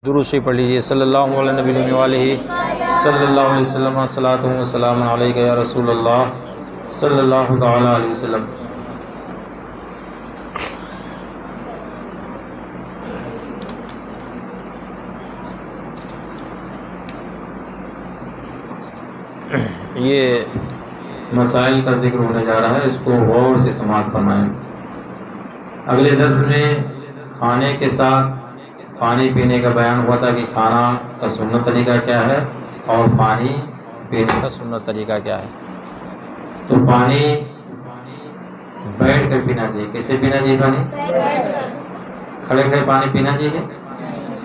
درود شریف پڑھ لیجیے۔ صلی اللہ علیہ نبی علیہ صلی اللہ علیہ وسلم صلاۃ و سلام علیک یا رسول اللہ صلی اللہ تعالی علیہ وسلم۔ یہ مسائل کا ذکر ہونے جا رہا ہے، اس کو غور سے سماعت فرمائیں۔ اگلے درس میں کھانے کے ساتھ پانی پینے کا بیان ہوا تھا کہ کھانا کا سنت طریقہ کیا ہے اور پانی پینے کا سنت طریقہ کیا ہے۔ تو پانی بیٹھ کر پینا چاہیے۔ کیسے پینا چاہیے پانی؟ کھڑے کھڑے پانی پینا چاہیے؟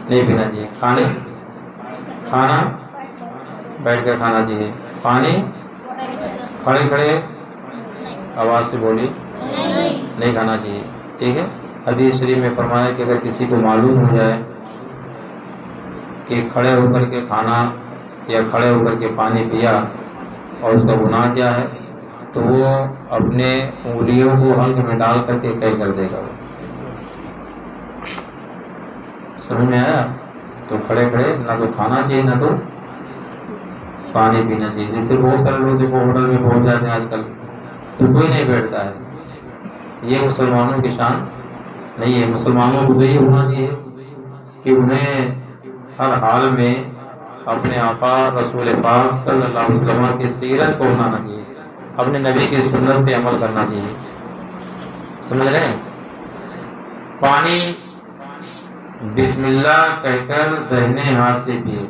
نہیں پینا چاہیے۔ کھانا بیٹھ کر کھانا چاہیے۔ پانی کھڑے کھڑے آواز سے بولی نہیں کھانا چاہیے، ٹھیک ہے۔ حدیث شریف میں فرمایا کہ اگر کسی کو معلوم ہو جائے کہ کھڑے ہو کر کے کھانا یا کھڑے ہو کر کے پانی پیا اور اس کا گناہ کیا ہے، تو وہ اپنے انگلیوں کو حلق میں ڈال کر کے کہہ کر دے گا۔ سمجھ میں آیا؟ تو کھڑے کھڑے نہ تو کھانا چاہیے نہ تو پانی پینا چاہیے۔ جیسے بہت سارے لوگ دیکھو ہوٹل میں پہنچ جاتے ہیں آج کل، تو کوئی نہیں بیٹھتا ہے۔ یہ مسلمانوں کی شان نہیں ہے۔ مسلمانوں کو یہ ہونا چاہیے کہ انہیں ہر حال میں اپنے آقا رسول پاک صلی اللہ علیہ وسلم کی سیرت کو اپنانا چاہیے، اپنے نبی کی سنت پہ عمل کرنا چاہیے۔ سمجھ رہے ہیں؟ پانی بسم اللہ کہہ کر داہنے ہاتھ سے پیے۔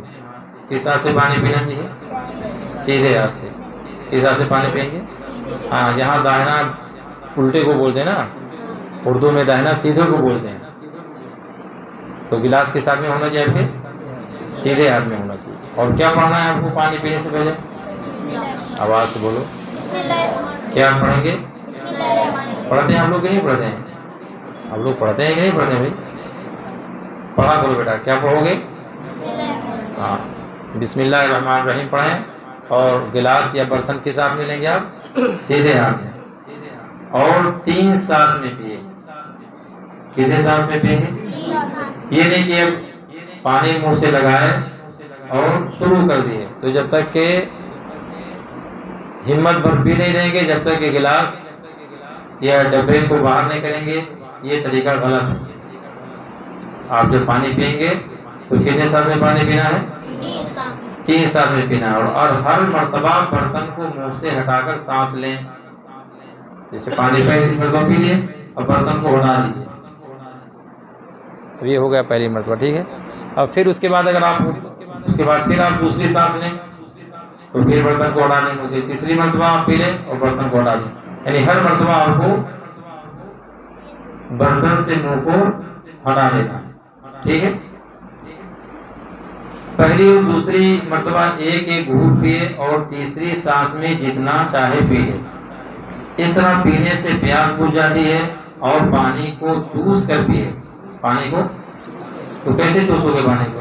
کس ہاتھ سے پانی پینا چاہیے؟ سیدھے ہاتھ سے۔ کس ہاتھ سے پانی پئیں گے؟ ہاں، یہاں داہنا الٹے کو بولتے ہیں نا، اردو میں داہنا سیدھے کو بولتے ہیں۔ تو گلاس کے ساتھ میں ہونا چاہیے، پھر سیدھے ہاتھ میں ہونا چاہیے۔ اور کیا پڑھنا ہے آپ کو پانی پینے سے پہلے؟ آواز سے بولو۔ کیا پڑھیں گے؟ پڑھتے ہیں آپ لوگ کہ نہیں پڑھتے ہیں؟ آپ لوگ پڑھتے ہیں کہ نہیں پڑھتے ہیں بھائی؟ پڑھا کرو بیٹا۔ کیا پڑھو گے؟ ہاں، بسم اللہ الرحمن الرحیم پڑھیں۔ اور گلاس یا برتن کے ساتھ میں لیں گے آپ سیدھے ہاتھ میں، اور 3 سانس میں پیے۔ کتنے سانس میں پییں گے؟ یہ نہیں کہ اب پانی منہ سے لگائے اور شروع کر دیے، تو جب تک کہ ہمت بھر پی نہیں دیں گے، جب تک کہ گلاس یا ڈبے کو باہر نہیں کریں گے، یہ طریقہ غلط ہے۔ آپ جب پانی پئیں گے تو کتنے سانس میں پانی پینا ہے؟ 3 سانس میں پینا ہے، اور ہر مرتبہ برتن کو منہ سے ہٹا کر سانس لیں۔ جیسے پانی پہلی مرتبہ پی لیے اور برتن کو ہٹا دیجیے۔ یہ ہو گیا پہلی مرتبہ، ٹھیک ہے۔ اور پھر اس کے بعد اگر آپ پھر آپ دوسری سانس لیں تو پھر برتن کو ہٹا دیں منہ سے۔ تیسری مرتبہ آپ پی لیں اور برتن کو ہٹا دیں، یعنی ہر مرتبہ آپ کو برتن سے منہ کو ہٹا دینا، ٹھیک ہے۔ پہلی اور دوسری مرتبہ ایک ایک گھونٹ پیے اور تیسری سانس میں جتنا چاہے پی لے۔ اس طرح پینے سے پیاس بجھ جاتی ہے، اور پانی کو چوس کر پیے۔ پانی کو تو کیسے چوسو گے پانی کو؟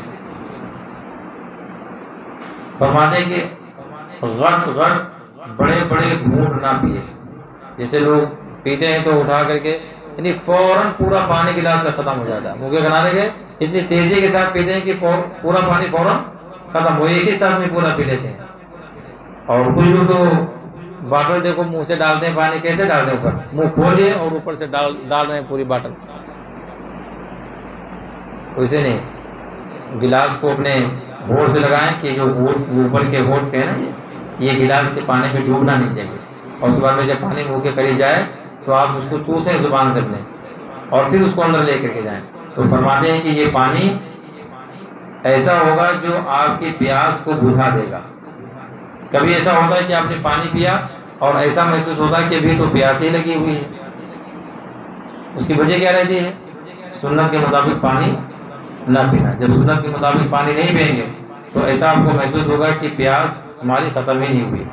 فرماتے کہ غٹ غٹ بڑے بڑے گھونٹ نہ پیے۔ جیسے لوگ پیتے ہیں تو اٹھا کر کے یعنی فوراً پورا پانی گلاس میں ختم ہو جاتا ہے، منہ کے کنارے کے اتنی تیزی کے ساتھ پیتے ہیں کہ پورا پانی فوراً ختم ہو، ایک ہی ساتھ میں پورا پی لیتے ہیں۔ اور کچھ لوگ تو باٹل دیکھو منہ سے ڈالتے ہیں پانی، کیسے ڈالتے ہیں؟ اوپر منہ کھولے اور اوپر سے ڈال رہے ہیں پوری باٹل۔ ویسے نہیں، گلاس کو اپنے ہونٹ سے لگائیں کہ جو اوپر کے ہونٹ پہ ہے نا، یہ گلاس کے پانی میں ڈوبنا نہیں چاہیے۔ اور اس کے بعد میں جب پانی منہ کے قریب جائے تو آپ اس کو چوسیں زبان سے اپنے، اور پھر اس کو اندر لے کر کے جائیں۔ تو فرماتے ہیں کہ یہ پانی ایسا ہوگا جو آپ کی پیاس کو بجھا دے گا۔ کبھی ایسا ہوتا ہے کہ آپ نے پانی پیا اور ایسا محسوس ہوتا ہے کہ ابھی تو پیاس ہی لگی ہوئی ہے۔ اس کی وجہ کیا رہتی ہے؟ سنت کے مطابق پانی نہ پینا۔ جب سنت کے مطابق پانی نہیں پئیں گے تو ایسا آپ کو محسوس ہوگا کہ پیاس ہماری ختم ہی نہیں ہوئی۔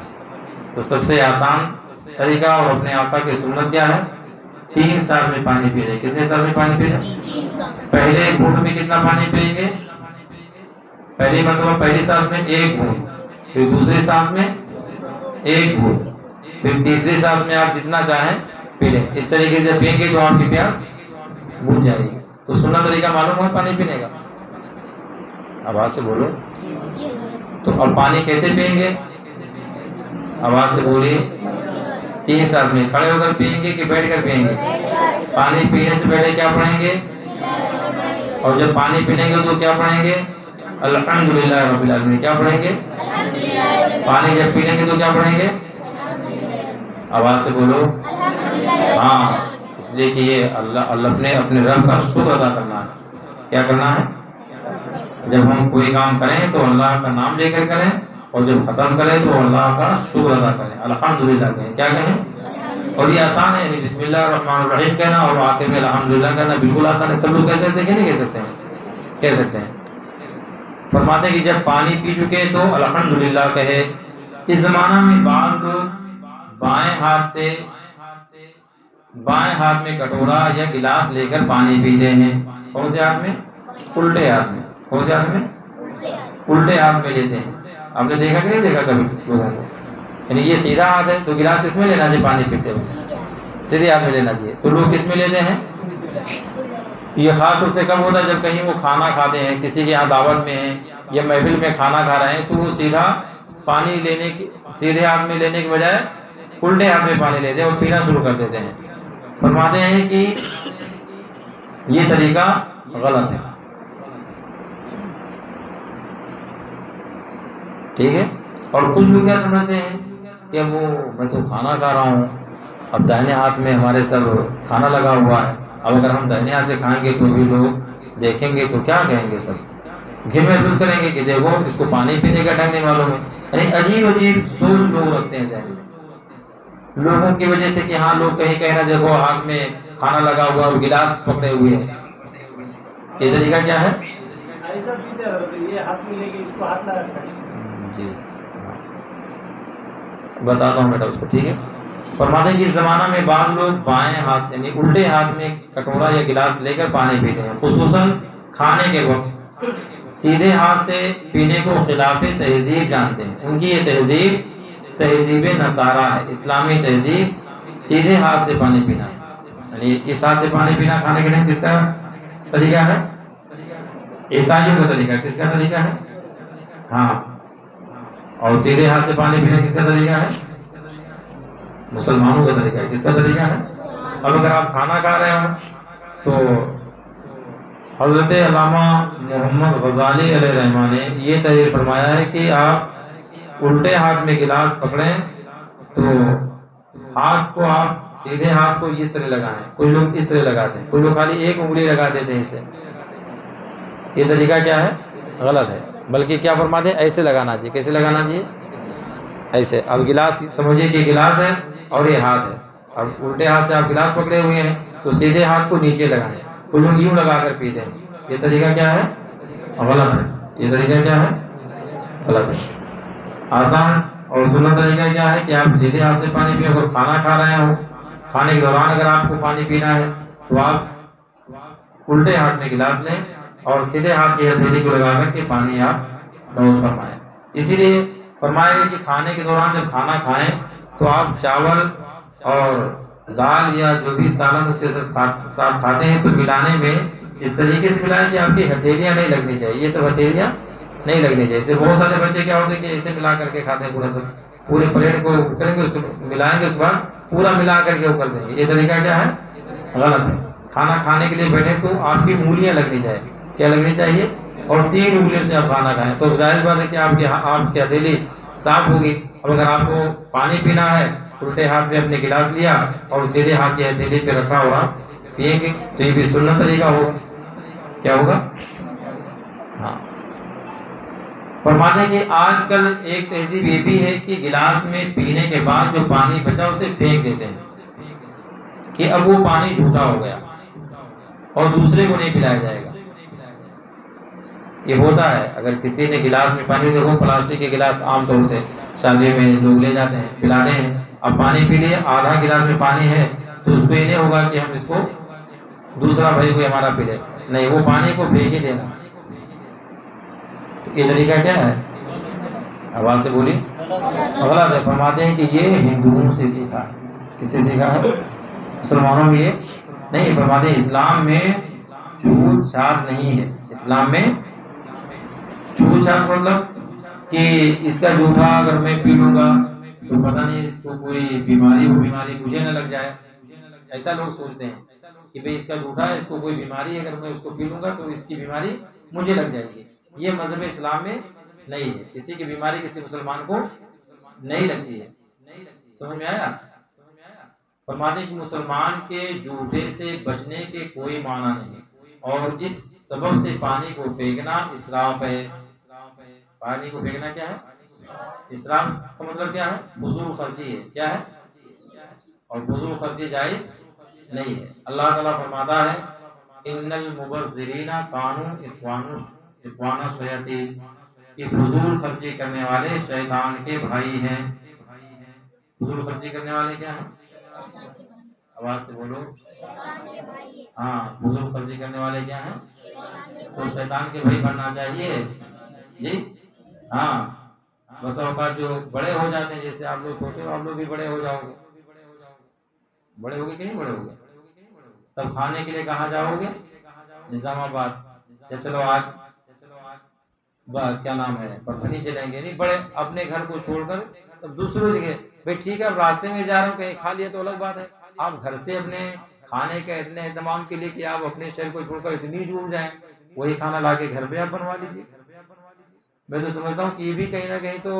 تو سب سے آسان طریقہ اور اپنے آقا کی سنت کیا ہے؟ 3 سانس میں پانی پینے۔ کتنے سانس میں پانی پینا؟ پہلے گھونٹ میں کتنا پانی پئیں گے؟ پہلی مرتبہ پہلی سانس میں 1 گھونٹ، پھر دوسری سانس میں 1 گھونٹ، پھر تیسری سانس میں آپ جتنا چاہیں پی لیں۔ اس طریقے سے پئیں گے تو آپ کی پیاس بجھ جائے گی۔ تو سننا طریقہ معلوم ہے پانی پینے کا؟ آواز سے بولو. تو اب پانی کیسے پئیں گے؟ آواز سے بولیے. 3 سانس میں. کھڑے ہو کر پئیں گے کہ بیٹھ کر پئیں گے؟ پانی پینے سے پہلے کیا پڑھیں گے؟ اور جب پانی پیئیں گے تو کیا پڑھیں گے؟ الحمدللہ رب العالمین. کیا پڑھیں گے؟ پانی جب پیئیں گے تو کیا پڑھیں گے؟ آواز سے بولو. ہاں، اس لیے کہ یہ اللہ اپنے رب کا شکر ادا کرنا ہے. کیا کرنا ہے؟ جب ہم کوئی کام کریں تو اللہ کا نام لے کر کریں، اور جب ختم کریں تو اللہ کا شکر ادا کریں، الحمدللہ کہیں. کیا کہیں؟ اور یہ آسان ہے، بسم اللہ الرحمن الرحیم کہنا اور آخر میں الحمدللہ کہنا بالکل آسان ہے. سب لوگ کہہ سکتے ہیں کہ نہیں کہہ سکتے ہیں؟ کہہ سکتے ہیں. فرماتے ہیں کہ جب پانی پی چکے تو الحمدللہ کہے. اس زمانہ میں بعض لوگ بائیں ہاتھ میں کٹورا یا گلاس لے کر پانی پیتے ہیں. کون سے ہاتھ میں؟ الٹے ہاتھ میں. کون سے ہاتھ میں؟ الٹے ہاتھ میں لیتے ہیں. آپ نے دیکھا کہ نہیں دیکھا کبھی لوگوں کو؟ یعنی یہ سیدھا ہاتھ ہے تو گلاس کس میں لینا چاہیے؟ پانی پیتے ہوئے سیدھے ہاتھ میں لینا چاہیے. تو لوگ کس میں لیتے ہیں؟ یہ خاص طور سے کب ہوتا ہے؟ جب کہیں وہ کھانا کھاتے ہیں، کسی کے یہاں دعوت میں ہیں یا محفل میں کھانا کھا رہے ہیں، تو وہ سیدھا پانی لینے کی سیدھے ہاتھ میں لینے کے بجائے الٹے ہاتھ میں پانی لیتے ہیں اور پینا شروع کر دیتے ہیں. فرماتے ہیں کہ یہ طریقہ غلط ہے. ٹھیک ہے. اور کچھ لوگ کیا سمجھتے ہیں کہ میں تو کھانا کھا رہا ہوں، اب داہنے ہاتھ میں ہمارے سب کھانا لگا ہوا ہے، اب اگر ہم داہنے ہاتھ سے کھائیں گے تو بھی لوگ دیکھیں گے تو کیا کہیں گے؟ سب گھن محسوس کریں گے کہ دیکھو اس کو پانی پینے کا ڈھنگ نہیں معلوم ہے. یعنی عجیب عجیب سوچ لوگ رکھتے ہیں ذہن میں لوگوں کی وجہ سے کہ ہاں لوگ کہیں کہنا دیکھو ہاتھ میں کھانا لگا ہوا اور گلاس پکڑے ہوئے ہیں. یہ طریقہ کیا ہے؟ جی بتاتا ہوں بیٹا اس کو. ٹھیک ہے. فرماتے ہیں کہ اس زمانہ میں بعض لوگ بائیں ہاتھ یعنی الٹے ہاتھ میں کٹورا یا گلاس لے کر پانی پیتے ہیں، خصوصاً کھانے کے وقت. سیدھے ہاتھ سے پینے کو خلاف تہذیب جانتے ہیں. ان کی یہ تہذیب نصارہ ہے. اسلامی تہذیب سیدھے ہاتھ سے پانی پینا ہے. یعنی اس ہاتھ سے پانی پینا کھانے کے ٹائم کس کا طریقہ ہے؟ عیسائیوں کا طریقہ. کس کا طریقہ ہے؟ ہاں. اور سیدھے ہاتھ سے پانی پینا کس کا طریقہ ہے؟ مسلمانوں کا طریقہ ہے. کس کا طریقہ ہے؟ اب اگر آپ کھانا کھا رہے ہو تو حضرت علامہ محمد غزالی علیہ رحمہ نے یہ تحریر فرمایا ہے کہ آپ الٹے ہاتھ میں گلاس پکڑیں تو ہاتھ کو آپ سیدھے ہاتھ کو اس طرح لگائیں. کچھ لوگ اس طرح لگاتے ہیں، کچھ لوگ خالی ایک انگلی لگا دیتے ہیں اسے. یہ طریقہ کیا ہے؟ غلط ہے. بلکہ کیا فرماتے ہیں؟ ایسے لگانا چاہیے. کیسے لگانا چاہیے؟ ایسے. اب گلاس سمجھیے کہ گلاس ہے اور یہ ہاتھ ہے. اب الٹے ہاتھ سے آپ گلاس پکڑے ہوئے ہیں تو سیدھے ہاتھ کو نیچے لگائیں. کچھ لوگ یوں لگا کر پیتے ہیں. یہ طریقہ کیا ہے؟ غلط ہے. یہ طریقہ کیا ہے؟ غلط ہے. آسان اور سنت طریقہ کیا ہے کہ آپ سیدھے ہاتھ سے پانی پئیں. اگر کھانا کھا رہے ہو، کھانے کے دوران اگر آپ کو پانی پینا ہے تو آپ الٹے ہاتھ میں گلاس لیں اور سیدھے ہاتھ کی ہتھیلی کو لگا کر کے پانی آپ نوش فرمائیں. اسی لیے فرمایا گیا کہ کھانے کے دوران جب کھانا کھائیں تو آپ چاول اور دال یا جو بھی سالن اس کے ساتھ کھاتے ہیں تو ملانے میں اس طریقے سے ملائیں کہ آپ کی ہتھیلیاں نہیں لگنی چاہیے. یہ سب ہتھیلیاں نہیں لگنی چاہیے. اسے بہت سارے بچے کیا ہوتے ہیں کہ ایسے ملا کر کے کھاتے ہیں. پورے پلیٹ کو کریں گے، اس کو ملائیں گے، اس کے بعد پورا ملا کر کے وہ کر دیں گے. یہ طریقہ کیا ہے؟ غلط ہے. کھانا کھانے کے لیے بیٹھے تو آپ کی انگلیاں لگنی چاہیے. کیا لگنی چاہیے؟ اور 3 انگلیوں سے آپ کھانا کھائیں تو ظاہر بات ہے کہ آپ کی ہتھیلی صاف ہوگی. اب اگر آپ کو پانی پینا ہے، الٹے ہاتھ میں اپنے گلاس لیا اور سیدھے ہاتھ کی ہتھیلی پہ رکھا ہوا پییں گے تو یہ بھی سنت طریقہ ہوگا. کیا ہوگا؟ ہاں. فرماتے ہیں کہ آج کل ایک تہذیب یہ بھی ہے کہ گلاس میں پینے کے بعد جو پانی بچا اسے پھینک دیتے ہیں کہ اب وہ پانی جھوٹا ہو گیا اور دوسرے کو نہیں پلایا جائے گا. یہ ہوتا ہے. اگر کسی نے گلاس میں پانی، دیکھو پلاسٹک کے گلاس عام طور سے شادی میں لوگ لے جاتے ہیں پلانے ہیں. اب پانی پی لیے، آدھا گلاس میں پانی ہے تو اس کو یہ نہیں ہوگا کہ ہم اس کو دوسرا بھائی کوئی ہمارا پی لے. نہیں، وہ پانی کو پھینک ہی دینا. تو یہ طریقہ کیا ہے؟ آواز سے بولی. غلط ہے. فرماتے ہیں کہ یہ ہندوؤں سے سیکھا ہے. کس سے سیکھا ہے؟ مسلمانوں میں یہ نہیں. فرماتے ہیں اسلام میں چھوت چھات نہیں ہے. اسلام میں پوچھا مطلب کہ اس کا جوٹا اگر میں پی لوں گا تو پتہ نہیں اس کو کوئی بیماری مجھے نہ لگ جائے. ایسا لوگ سوچتے ہیں کہ بھئی اس کا جوٹا ہے، اس کو کوئی بیماری ہے، اگر میں اس کو پی لوں گا تو اس کی بیماری مجھے لگ جائے گی. یہ مذہب اسلام میں نہیں ہے. کسی کی بیماری کسی مسلمان کو نہیں لگتی ہے. سمجھ میں آیا؟ فرماتے ہیں کہ مسلمان کے جوٹے سے بچنے کے کوئی معنی نہیں، اور اس سبب سے پانی کو پھینکنا اسراف ہے. پانی کو پھینکنا کیا ہے؟ اسراف کا مطلب کیا ہے؟ فضول خرچی ہے. کیا ہے؟ اور فضول خرچی جائز نہیں ہے. اللہ تعالیٰ فرماتا ہے ان المبذرین کانوا اخوان الشیاطین، کہ فضول خرچی کرنے والے شیطان کے بھائی ہیں. فضول خرچی کرنے والے کیا ہیں؟ آواز سے بولو. ہاں، فضول خرچی کرنے والے کیا ہیں؟ تو شیطان کے بھائی بننا چاہیے جی. ہاں، بس اوقات جو بڑے ہو جاتے ہیں، جیسے آپ لوگ چھوٹے ہو، آپ لوگ بھی بڑے ہو جاؤ گے. بڑے ہوگے کہ نہیں بڑے ہوگے؟ تب کھانے کے لیے کہاں جاؤ گے؟ نظام آباد. یا چلو آج کیا نام ہے پٹھنی چلیں گے. نہیں، بڑے اپنے گھر کو چھوڑ کر تب دوسروں جگہ. بھائی ٹھیک ہے، اب راستے میں جا رہا ہوں، کہیں کھا لیا تو الگ بات ہے. آپ گھر سے اپنے کھانے کے اتنے اہتمام کے لیے کہ آپ اپنے شہر کو چھوڑ کر اتنی دور جائیں، وہی کھانا لا کے گھر پہ آپ بنوا لیجیے. میں تو سمجھتا ہوں کہ یہ بھی کہیں نہ کہیں تو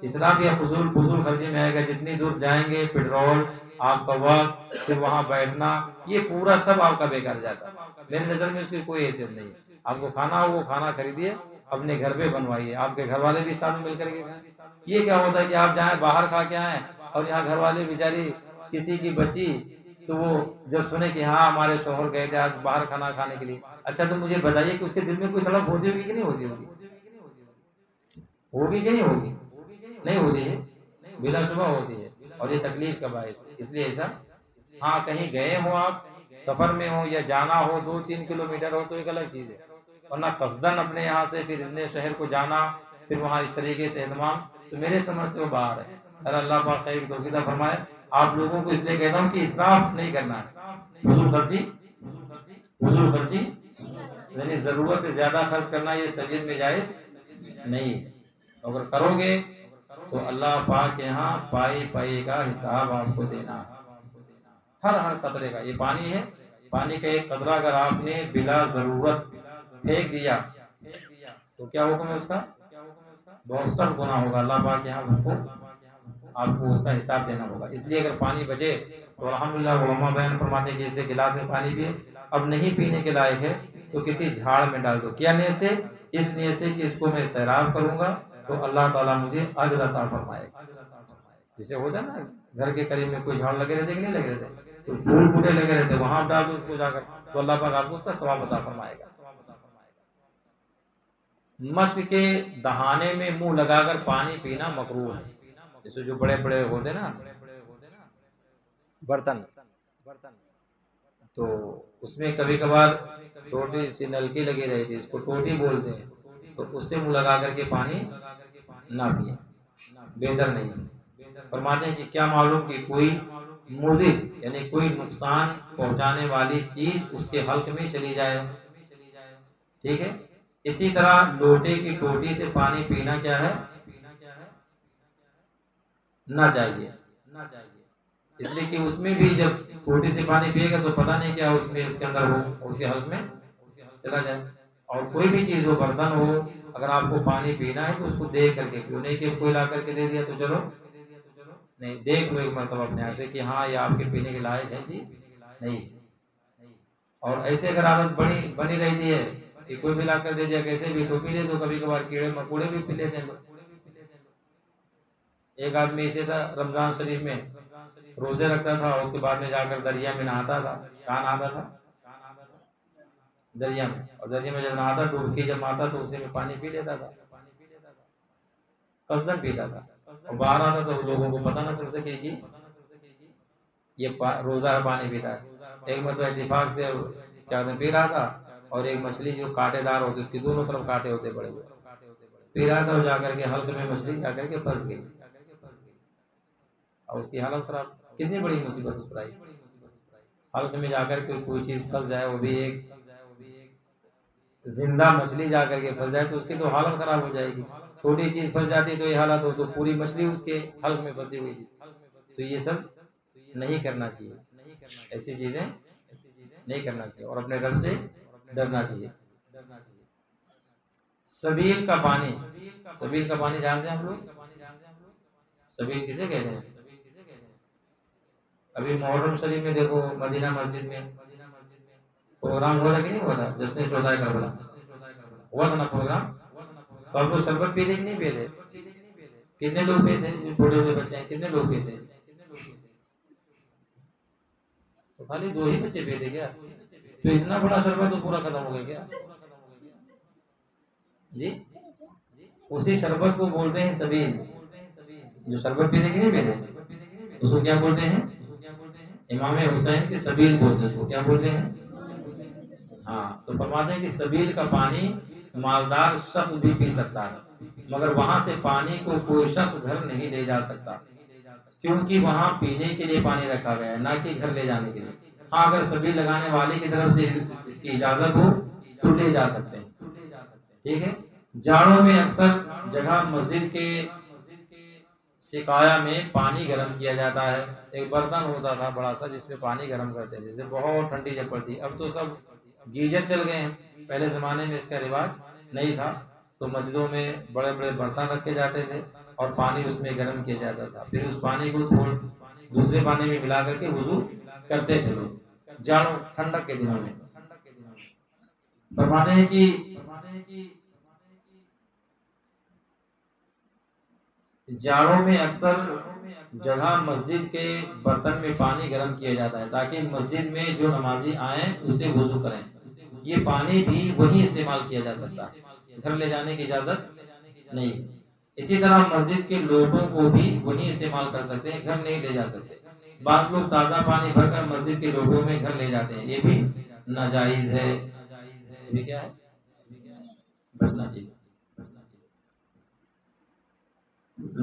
اسلام یا فضول خرچی میں آئے گا. جتنی دور جائیں گے، پیٹرول، آپ کا وقت، پھر وہاں بیٹھنا، یہ پورا سب آپ کا بیکار جاتا ہے. میری نظر میں اس کی کوئی حیثیت نہیں. آپ کو کھانا ہو وہ کھانا خریدیے، اپنے گھر پہ بنوائیے، آپ کے گھر والے بھی ساتھ مل کر کے کھائیں. یہ کیا ہوتا ہے کہ آپ جائیں باہر کھا کے آئیں اور یہاں گھر والے بیچاری کسی کی بچی تو وہ جب سنے کہ ہاں ہمارے شوہر گئے تھے آج باہر کھانا کھانے کے لیے، اچھا تو مجھے بتائیے کہ اس کے دل میں کوئی تڑپ ہوتی ہوگی کہ نہیں ہوتی ہوگی؟ ہوگی کہ نہیں ہوگی؟ نہیں ہوتی ہے، بلا شبہ ہوتی ہے. اور یہ تکلیف کا باعث ہے. اس لیے ایسا، ہاں کہیں گئے ہو، آپ سفر میں ہو یا جانا ہو 2-3 کلومیٹر ہو تو ایک الگ چیز ہے، ورنہ قصدن اپنے یہاں سے پھر اتنے شہر کو جانا، پھر وہاں اس طریقے سے اہتمام، تو میرے سمجھ سے وہ باہر ہے. اللہ پاک خیر توفیق عطا فرمائے. آپ لوگوں کو اس لیے کہتا ہوں کہ اسراف نہیں کرنا ہے. فضول خرچی یعنی ضرورت سے زیادہ خرچ کرنا یہ شریعت میں جائز نہیں. اگر کرو گے تو اللہ پاک کے یہاں پائی پائی کا حساب آپ کو دینا. ہر قطرے کا. یہ پانی ہے، پانی کا ایک قطرہ اگر آپ نے بلا ضرورت پھینک دیا تو کیا حکم ہے اس کا؟ بہت سخت گناہ ہوگا. اللہ پاک کے یہاں آپ کو اس کا حساب دینا ہوگا. اس لیے اگر پانی بچے تو الحمدللہ علماء بیان فرماتے ہیں کہ جیسے گلاس میں پانی پیے، اب نہیں پینے کے لائق ہے تو کسی جھاڑ میں ڈال دو. کیا نیت سے؟ اس نیت سے کہ اس کو میں سیراب کروں گا تو اللہ تعالیٰ مجھے اجر عطا فرمائے گا. جیسے ہوتا ہے نا گھر کے قریب میں کوئی جھاڑ لگے رہتے کہ نہیں لگے رہتے، تو پھول بوٹے لگے رہتے، وہاں ڈال دو اس کو جا کر تو اللہ پاک آپ کو اس کا ثواب عطا فرمائے گا. مشق کے دہانے میں منہ لگا کر پانی پینا مکروہ ہے. جیسے جو بڑے بڑے ہوتے نا برتن، تو اس میں کبھی کبھار چھوٹی سی نلکی لگی رہتی ہے، اس کو ٹوٹی بولتے ہیں، تو اس سے منہ لگا کر کے پانی نہ پیے، بہتر نہیں ہے. فرماتے ہیں کہ کیا معلوم کہ کوئی مضر یعنی کوئی نقصان پہنچانے والی چیز اس کے حلق میں چلی جائے. ٹھیک ہے. اسی طرح لوٹے کی ٹوٹی سے پانی پینا کیا ہے؟ نہ چاہیے. اس لیے کہ اس میں بھی جب ٹوٹی سے پانی پیے گا تو پتہ نہیں کیا اس میں اس کے اندر ہو، اس کے حلق میں چلا جائے. اور کوئی بھی چیز ہو، برتن ہو، اگر آپ کو پانی پینا ہے تو اس کو دیکھ کر کے، کیوں نہیں کہ کوئی لا کر کے دے دیا تو چلو نہیں، دیکھ لو ایک مرتبہ اپنے یہاں سے کہ ہاں یہ آپ کے پینے کے لائق ہے جی نہیں. اور ایسے اگر عادت بنی رہتی ہے کہ کوئی بھی لا کر دے دیا کیسے بھی تو پی لے، تو کبھی کبھار کیڑے مکوڑے بھی پی لیتے ہیں. ایک آدمی اسے تھا رمضان شریف میں روزے رکھتا تھا، اس کے بعد میں جا کر دریا میں نہاتا تھا. کہاں نہاتا تھا؟ دریا میں. اور دریا میں جب نہاتا ڈبکی جب مارتا تو اسی میں پانی پی لیتا تھا، قصدن پیتا تھا. اور باہر آتا تو لوگوں کو پتہ نہ چل سکے کہ یہ روزہ ہے پانی پیتا ہے. ایک مرتبہ اتفاق سے کیا پی رہا تھا اور ایک مچھلی جو کانٹے دار ہوتی اس کی دونوں طرف کانٹے ہوتے بڑے ہوئے، پی رہا تھا اور جا کر کے حلق میں مچھلی جا کر کے پھنس گئی اور اس کی حالت خراب. کتنی بڑی مصیبت اس پر آئی. حلق میں جا کر کے کوئی چیز پھنس جائے، وہ بھی ایک زندہ مچھلی جا کر کے پھنس جائے تو اس کی تو حالت خراب ہو جائے گی. چھوٹی چیز پھنس جاتی تو یہ حالت ہو تو پوری مچھلی اس کے حلق میں پھنسی ہوئی تھی. تو یہ سب نہیں کرنا چاہیے، ایسی چیزیں نہیں کرنا چاہیے اور اپنے رب سے ڈرنا چاہیے. سبیل کا پانی، سبیل کا پانی جانتے ہیں آپ لوگ؟ سبیل کسے کہتے ہیں؟ ابھی محرم شریف میں دیکھو مدینہ مسجد میں پروگرام ہو رہا کہ نہیں ہو رہا؟ جشن شہدائے کربلا ہوا تھا نا پروگرام. تو آپ لوگ شربت پیتے کہ نہیں پیتے؟ کتنے لوگ پیتے؟ جو چھوٹے ہوئے بچے ہیں کتنے لوگ پیتے؟ تو خالی 2 ہی بچے پیتے کیا؟ تو اتنا بڑا شربت تو پورا ختم ہو گیا کیا؟ جی اسی شربت کو بولتے ہیں سبیل. جو شربت پیتے کہ نہیں پیتے اس کو کیا بولتے ہیں؟ امام حسین کی سبیل بولتے ہیں. اس کو کیا بولتے ہیں؟ ہاں. تو فرماتے ہیں کہ سبیل کا پانی مالدار شخص بھی پی سکتا ہے مگر وہاں سے پانی کو کوئی شخص گھر نہیں لے جا سکتا کیونکہ وہاں پینے کے لیے پانی رکھا گیا ہے نہ کہ گھر لے جانے کے لیے. ہاں اگر سبیل لگانے والے کی طرف سے اس کی اجازت ہو تو لے جا سکتے ہیں. ٹھیک ہے. جاڑوں میں اکثر جگہ مسجد کے سقایا میں پانی گرم کیا جاتا ہے. ایک برتن ہوتا تھا بڑا سا جس میں پانی گرم کرتے تھے جب بہت ٹھنڈی جب پڑتی. اب تو سب گیزر چل گئے ہیں. پہلے زمانے میں اس کا رواج نہیں تھا تو مسجدوں میں بڑے بڑے برتن رکھے جاتے تھے اور پانی اس میں گرم کیا جاتا تھا. پھر اس پانی کو دوسرے پانی میں ملا کر کے وضو کرتے تھے لوگ جاڑوں ٹھنڈک کے دنوں میں. فرماتے ہیں کہ جاڑوں میں اکثر جگہ مسجد کے برتن میں پانی گرم کیا جاتا ہے تاکہ مسجد میں جو نمازی آئیں اسے وضو کریں. یہ پانی بھی وہی استعمال کیا جا سکتا ہے، گھر لے جانے کی اجازت نہیں. اسی طرح مسجد کے لوٹوں کو بھی وہی استعمال کر سکتے ہیں، گھر نہیں لے جا سکتے. بعض لوگ تازہ پانی بھر کر مسجد کے لوٹوں میں گھر لے جاتے ہیں، یہ بھی ناجائز ہے. یہ کیا ہے؟ بچنا چاہیے.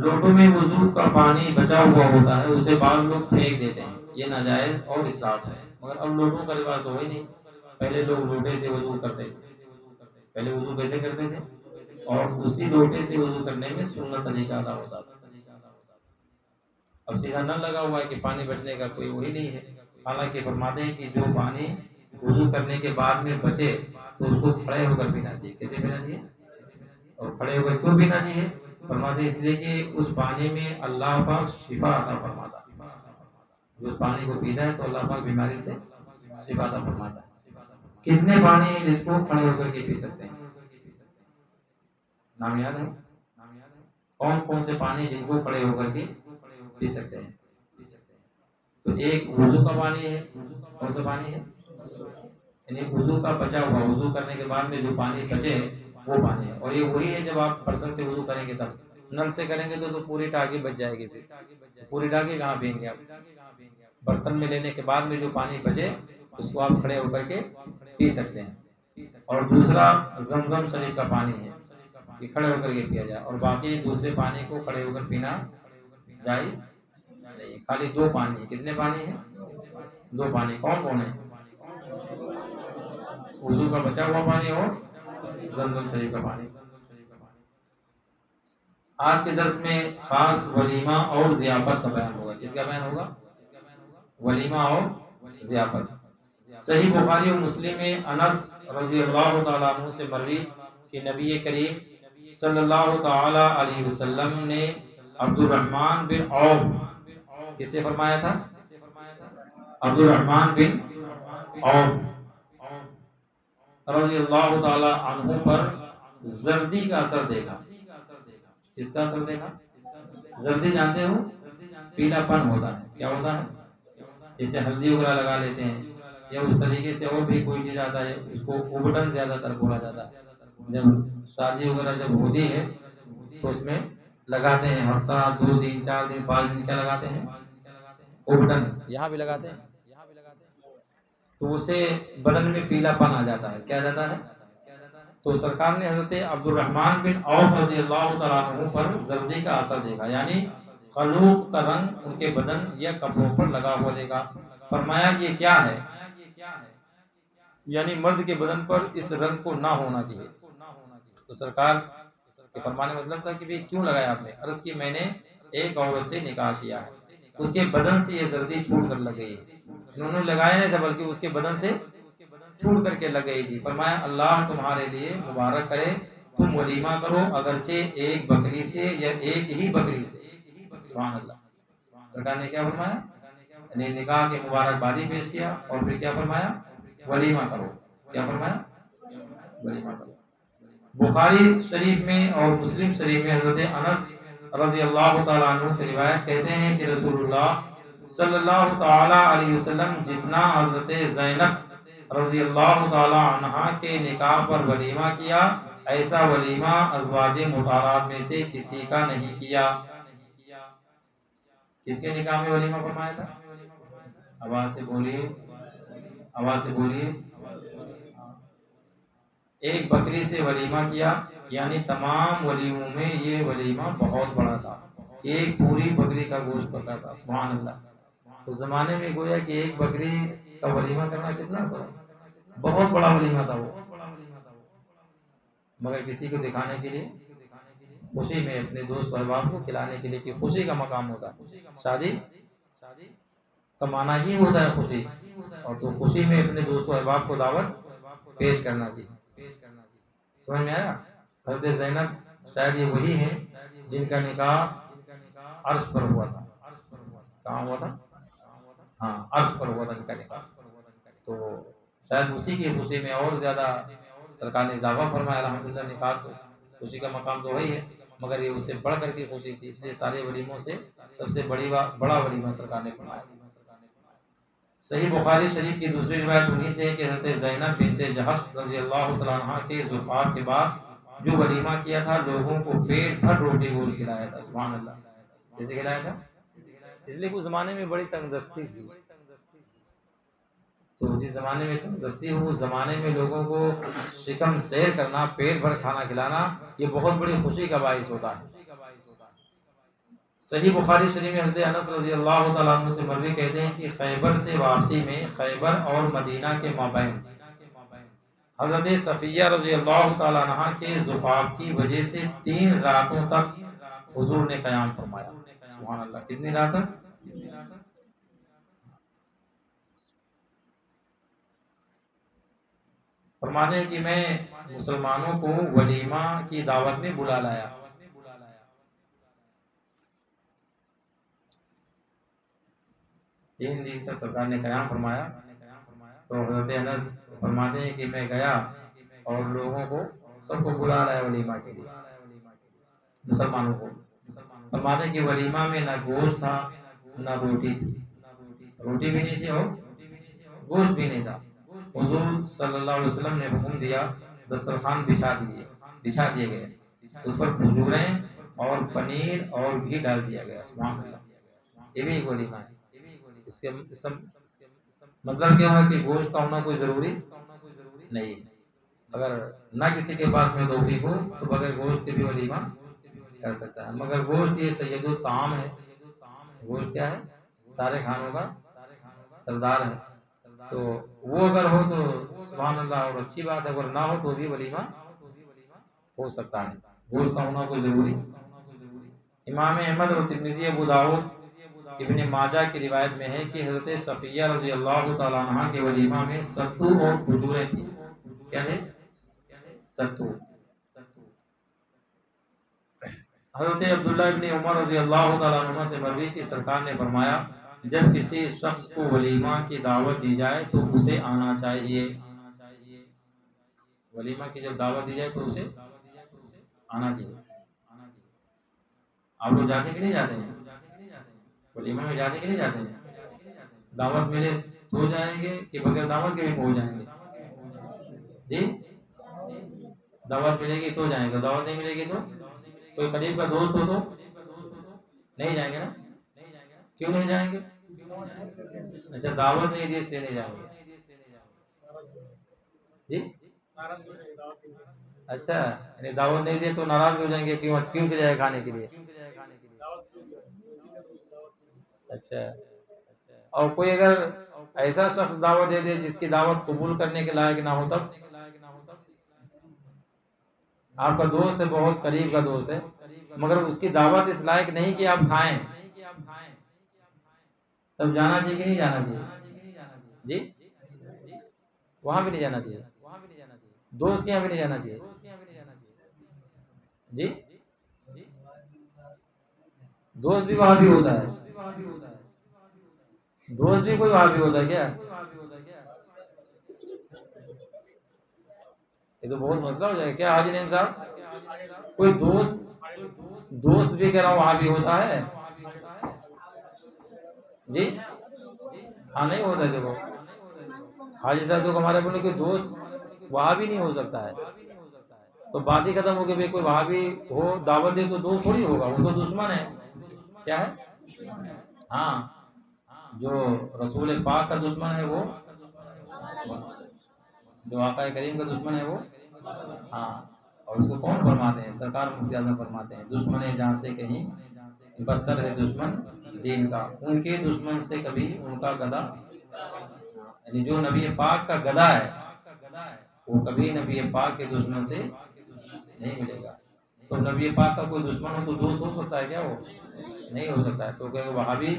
لوٹوں میں وضو کا پانی بچا ہوا ہوتا ہے اسے بعض لوگ پھینک دیتے ہیں، یہ ناجائز اور اسراف ہے. مگر اب لوٹوں کا رواج تو ہو ہی نہیں. پہلے لوگ لوٹے سے وضو کرتے تھے. پہلے وضو کیسے کرتے تھے؟ اور اسی لوٹے سے وضو کرنے میں سنت طریقہ ادا ہوتا تھا. اب سیدھا نل لگا ہوا ہے کہ پانی بچنے کا کوئی وہی نہیں ہے. حالانکہ فرماتے ہیں کہ جو پانی وضو کرنے کے بعد میں بچے تو اس کو کھڑے ہو کر پینا چاہیے. کیسے پینا چاہیے؟ اور کھڑے ہو کر کیوں پینا چاہیے؟ فرماتے ہیں اس لیے کہ اس پانی میں اللہ پاک شفا عطا فرماتا ہے. جو پانی کو پیتا ہے تو اللہ پاک بیماری سے شفا عطا فرماتا ہے. کتنے پانی ہیں جس کو کھڑے ہو کر کے پی سکتے ہیں؟ نام یاد ہے؟ کون کون سے پانی جن کو کھڑے ہو کر کے پی سکتے ہیں؟ تو ایک وضو کا پانی ہے. کون سا پانی ہے؟ یعنی وضو کا بچا ہوا، وضو کرنے کے بعد میں جو پانی بچے وہ پانی ہے. اور یہ وہی ہے جب آپ برتن سے وضو کریں گے تب. نل سے کریں گے تو پوری ٹانکی بچ جائے گی. پھر پوری ٹانکی کہاں پئیں گے آپ؟ برتن میں لینے کے بعد میں جو پانی بچے اس کو آپ کھڑے ہو کر کے پی سکتے ہیں. اور دوسرا زمزم شریف کا پانی ہے کہ کھڑے ہو کر کے پیا جائے. اور باقی دوسرے پانی کو کھڑے ہو کر پینا جائز نہیں. خالی 2 پانی ہے. کتنے پانی ہیں؟ 2 پانی. کون کون ہے؟ وضو کا بچا ہوا پانی اور زمزم شریف کا پانی. آج کے درس میں خاص ولیمہ اور ضیافت کا بیان ہوگا. کس کا بیان ہوگا؟ ولیمہ اور ضیافت. صحیح بخاری اور مسلم میں انس رضی اللہ تعالیٰ عنہ سے مروی کہ نبی کریم صلی اللہ تعالی علیہ وسلم نے عبد الرحمن بن عوف کسے فرمایا تھا؟ عبد الرحمن بن عوف رضی اللہ تعالی عنہ پر زردی کا اثر دیکھا. کس کا اثر دیکھا؟ زردی جانتے ہو؟ پیلا پن ہوتا ہے. کیا ہوتا ہے؟ جیسے ہلدی وغیرہ لگا لیتے ہیں یا اس طریقے سے اور بھی کوئی چیز آتا ہے اس کو اوبٹن زیادہ تر بولا جاتا ہے. جب شادی وغیرہ جب ہوتی ہے تو اس میں لگاتے ہیں ہفتہ 2 دن 4 دن 5 دن کیا لگاتے ہیں؟ اوبٹن. یہاں بھی لگاتے ہیں تو اسے بدن میں پیلا پن آ جاتا ہے. کیا جاتا ہے؟ تو سرکار نے حضرت عبد الرحمن بن عوف رضی اللہ تعالیٰ عنہ پر زردی کا اثر دیکھا یعنی خلوق کا رنگ ان کے بدن یا کپڑوں پر لگا ہوا دیکھا. فرمایا یہ کیا ہے؟ یعنی مرد کے بدن پر اس رنگ کو نہ ہونا چاہیے۔ تو سرکار کے فرمانے کا مطلب تھا کہ کیوں لگایا آپ نے؟ عرض کی میں نے ایک عورت سے نکاح کیا ہے، اس کے بدن سے یہ زردی چھوٹ کر لگ گئی ہے، انہوں نے لگایا نہیں تھا بلکہ اس کے بدن سے چھوٹ کر کے لگ گئی تھی۔ فرمایا اللہ تمہارے لیے مبارک کرے، تم ولیمہ کرو اگرچہ ایک بکری سے یا ایک ہی بکری سے۔ سبحان اللہ۔ سرکار نے کیا فرمایا؟ یعنی نکاح کے مبارکبادی پیش کیا اور پھر کیا فرمایا؟ ولیمہ کرو۔ کیا فرمایا؟ ولیمہ کرو۔ بخاری شریف میں اور مسلم شریف میں حضرت انس رضی اللہ تعالیٰ عنہ سے روایت کہتے ہیں کہ رسول اللہ صلی اللہ تعالیٰ علیہ وسلم جتنا حضرت زینب رضی اللہ تعالیٰ عنہ کے نکاح پر ولیمہ کیا، ایسا ولیمہ ازواج مطہرات میں سے کسی کا نہیں کیا۔ کس کے نکاح میں ولیمہ فرمایا تھا؟ آواز سے بولیے، آواز سے بولیے۔ ایک بکری سے ولیمہ کیا، یعنی تمام ولیموں میں یہ ولیمہ بہت بڑا تھا، ایک پوری بکری کا گوشت پکا تھا۔ سبحان اللہ۔ اس زمانے میں گویا کہ ایک بکری کا ولیمہ کرنا کتنا سا بہت بڑا ولیمہ تھا وہ، مگر کسی کو دکھانے کے لیے، خوشی میں اپنے دوست و احباب کو کھلانے کے لیے، کہ خوشی کا مقام ہوتا ہے، شادی کا معنی ہی ہوتا ہے خوشی، اور تو خوشی میں اپنے دوست و احباب کو دعوت پیش کرنا چاہیے۔ سمجھ میں آیا؟ حضرت زینب شاید یہ وہی ہیں جن کا نکاح عرش پر ہوا تھا۔ کہاں ہوا تھا؟ ہاں، عرش پر ہوا تھا ان کا نکاح، تو شاید اسی کی خوشی میں اور زیادہ سرکار نے اضافہ فرمایا۔ الحمدللہ نکاح تو خوشی کا مقام تو وہی ہے، مگر یہ اس سے بڑھ کر کے خوشی تھی، اس لیے سارے ولیموں سے سب سے بڑا ولیمہ سرکار نے فرمایا۔ صحیح بخاری شریف کی دوسری روایت انہی سے ہے کہ حضرت زینب بنت جحش رضی اللہ تعالیٰ عنہ کے زفاف کے بعد جو ولیمہ کیا تھا، لوگوں کو پیٹ بھر روٹی گوشت کھلایا تھا۔ سبحان اللہ۔ کیسے کھلایا تھا؟ اس لیے اس زمانے میں بڑی تنگ دستی تھی، تو جس زمانے میں تنگ دستی ہو اس زمانے میں لوگوں کو شکم سیر کرنا، پیٹ بھر کھانا کھلانا، یہ بہت بڑی خوشی کا باعث ہوتا ہے۔ صحیح بخاری شریف میں حضرت انس رضی اللہ تعالیٰ عنہ سے مروی کہتے ہیں کہ خیبر سے واپسی میں خیبر اور مدینہ کے مابین حضرت صفیہ رضی اللہ تعالیٰ عنہ کے زفاف کی وجہ سے 3 راتوں تک حضور نے قیام فرمایا۔ سبحان اللہ۔ کتنی رات تک؟ فرماتے ہیں کہ میں مسلمانوں کو ولیمہ کی دعوت میں بلا لایا۔ 3 دن تک سرکار نے قیام فرمایا، تو حضرت انس فرماتے ہیں کہ میں گیا اور لوگوں کو سب کو بلا لایا ولیمہ کے لیے، مسلمانوں کو۔ فرماتے ہیں کہ ولیمہ میں نہ گوشت تھا نہ روٹی تھی، روٹی بھی نہیں تھی اور گوشت بھی نہیں تھا۔ حضور صلی اللہ علیہ وسلم نے حکم دیا دسترخوان بچھا دیے گئے، اس پر کھجوریں اور پنیر اور گھی ڈال دیا گیا۔ سبحان اللہ۔ یہ بھی ایک ولیمہ ہے۔ اس کے مطلب کیا ہے کہ گوشت کا ہونا کوئی ضروری نہیں، اگر نہ کسی کے پاس میں توفیق ہو تو بغیر گوشت کے بھی ولیمہ کر سکتا ہے، مگر گوشت یہ سید الطعام ہے، گوشت کیا ہے؟ سارے کھانوں کا سردار ہے، تو وہ اگر ہو تو سبحان اللہ اور اچھی بات ہے، اگر نہ ہو تو بھی ولیمہ ہو سکتا ہے، گوشت کا ہونا کوئی ضروری۔ امام احمد اور ترمذی، ابو داؤد، ابن ماجہ کی روایت میں ہے کہ حضرت صفیہ رضی اللہ تعالیٰ عنہ کے ولیمہ میں ستو اور کھجوریں تھیں۔ کیا ہے؟ ستو۔ حضرت عبداللہ ابن عمر رضی اللہ تعالیٰ عنہ سے مروی کہ سرکار نے فرمایا جب کسی شخص کو ولیمہ کی دعوت دی جائے تو اسے آنا چاہیے۔ ولیمہ کی جب دعوت دی جائے تو اسے آنا چاہیے۔ آپ لوگ جاتے کہ نہیں جاتے ہیں؟ ولیمہ میں جاتے کہ نہیں جاتے ہیں؟ دعوت ملے تو جائیں گے کہ بغیر دعوت کے بھی پہنچ جائیں گے؟ جی، دعوت ملے گی تو جائیں گے، دعوت نہیں ملے گی تو؟ کوئی قریب کا دوست ہو تو نہیں جائیں گے نا؟ کیوں نہیں جائیں گے؟ اچھا، دعوت نہیں دی اس لیے نہیں جائیں گے؟ جی، اچھا، یعنی دعوت نہیں دی تو ناراض ہو جائیں گے، کیوں چلے جائے کھانے کے لیے؟ اچھا، اور کوئی اگر ایسا شخص دعوت دے دے جس کی دعوت قبول کرنے کے لائق نہ ہو، تب آپ کا دوست ہے، بہت قریب کا دوست ہے، مگر اس کی دعوت اس لائق نہیں کہ آپ کھائیں، تب جانا چاہیے کہ نہیں جانا چاہیے؟ جی وہاں بھی نہیں جانا چاہیے، دوست کے یہاں بھی نہیں جانا چاہیے جی؟ دوست بھی وہاں بھی ہوتا ہے، دوست بھی کوئی وہاں بھی ہوتا ہے کیا؟ یہ تو بہت مسئلہ ہو جائے گا کیا حاجی نعیم صاحب؟ کوئی دوست بھی کہہ رہا ہوں وہاں بھی ہوتا ہے جی؟ ہاں نہیں ہوتا ہے، دیکھو حاجی صاحب تو ہمارے بولے کہ دوست وہاں بھی نہیں ہو سکتا ہے، تو بات ہی ختم ہو گئی، کوئی وہاں بھی ہو دعوت دے تو دوست تھوڑی ہوگا، وہ تو دشمن ہے، کیا ہے؟ ہاں جو رسول پاک کا دشمن ہے وہ، جو آقا کریم کا دشمن ہے وہ، ہاں اور اس کو کون فرماتے ہیں؟ سرکار مفتی اعظم فرماتے ہیں دشمن جان سے کہیں بدتر ہے دشمن دین کا، ان کے دشمن سے کبھی ان کا گدا، یعنی جو نبی پاک کا گدا ہے وہ کبھی نبی پاک کے دشمن سے نہیں ملے گا۔ تو نبی پاک کا کوئی دشمن ہو تو دوست ہو سکتا ہے کیا؟ وہ نہیں ہو سکتا ہے، تو کہ وہاں بھی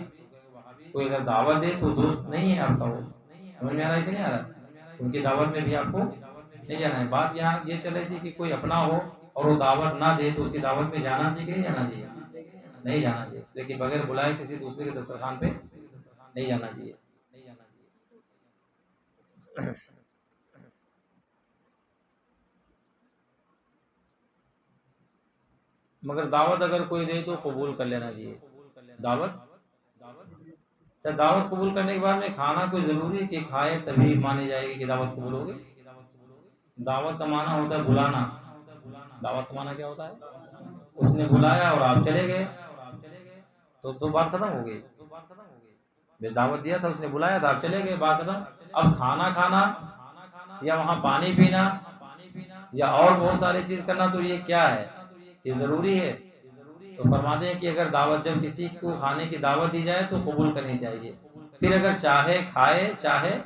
کوئی اگر دعوت دے تو دوست نہیں ہے آپ کا، وہ سمجھ میں آ رہا ہے کہ نہیں آ رہا؟ ان کی دعوت میں بھی آپ کو نہیں جانا ہے۔ بات یہاں یہ چل رہی تھی کہ کوئی اپنا ہو اور وہ دعوت نہ دے تو اس کی دعوت میں جانا چاہیے کہ نہیں جانا چاہیے؟ نہیں جانا چاہیے، اس لیے کہ بغیر بلائے کسی دوسرے کے دسترخوان پہ نہیں جانا چاہیے۔ مگر دعوت اگر کوئی دے تو قبول کر لینا چاہیے، دعوت قبول کرنے کے بعد میں کھانا کوئی ضروری ہے کہ کھائے تبھی مانی جائے گی کہ دعوت قبول ہوگی؟ دعوت کا معنی ہوتا ہے بلانا، دعوت کا معنی کیا ہوتا ہے؟ اس نے بلایا اور آپ چلے گئے تو بات ختم ہو گئی، دعوت دیا تھا، اس نے بلایا تھا، آپ چلے گئے، بات ختم۔ اب کھانا کھانا یا وہاں پانی پینا یا اور بہت ساری چیز کرنا، تو یہ کیا ہے؟ یہ ضروری ہے؟ تو فرماتے ہیں کہ اگر دعوت جب کسی کو کھانے کی دعوت دی جائے تو قبول کرنی چاہیے، پھر اگر چاہے کھائے چاہے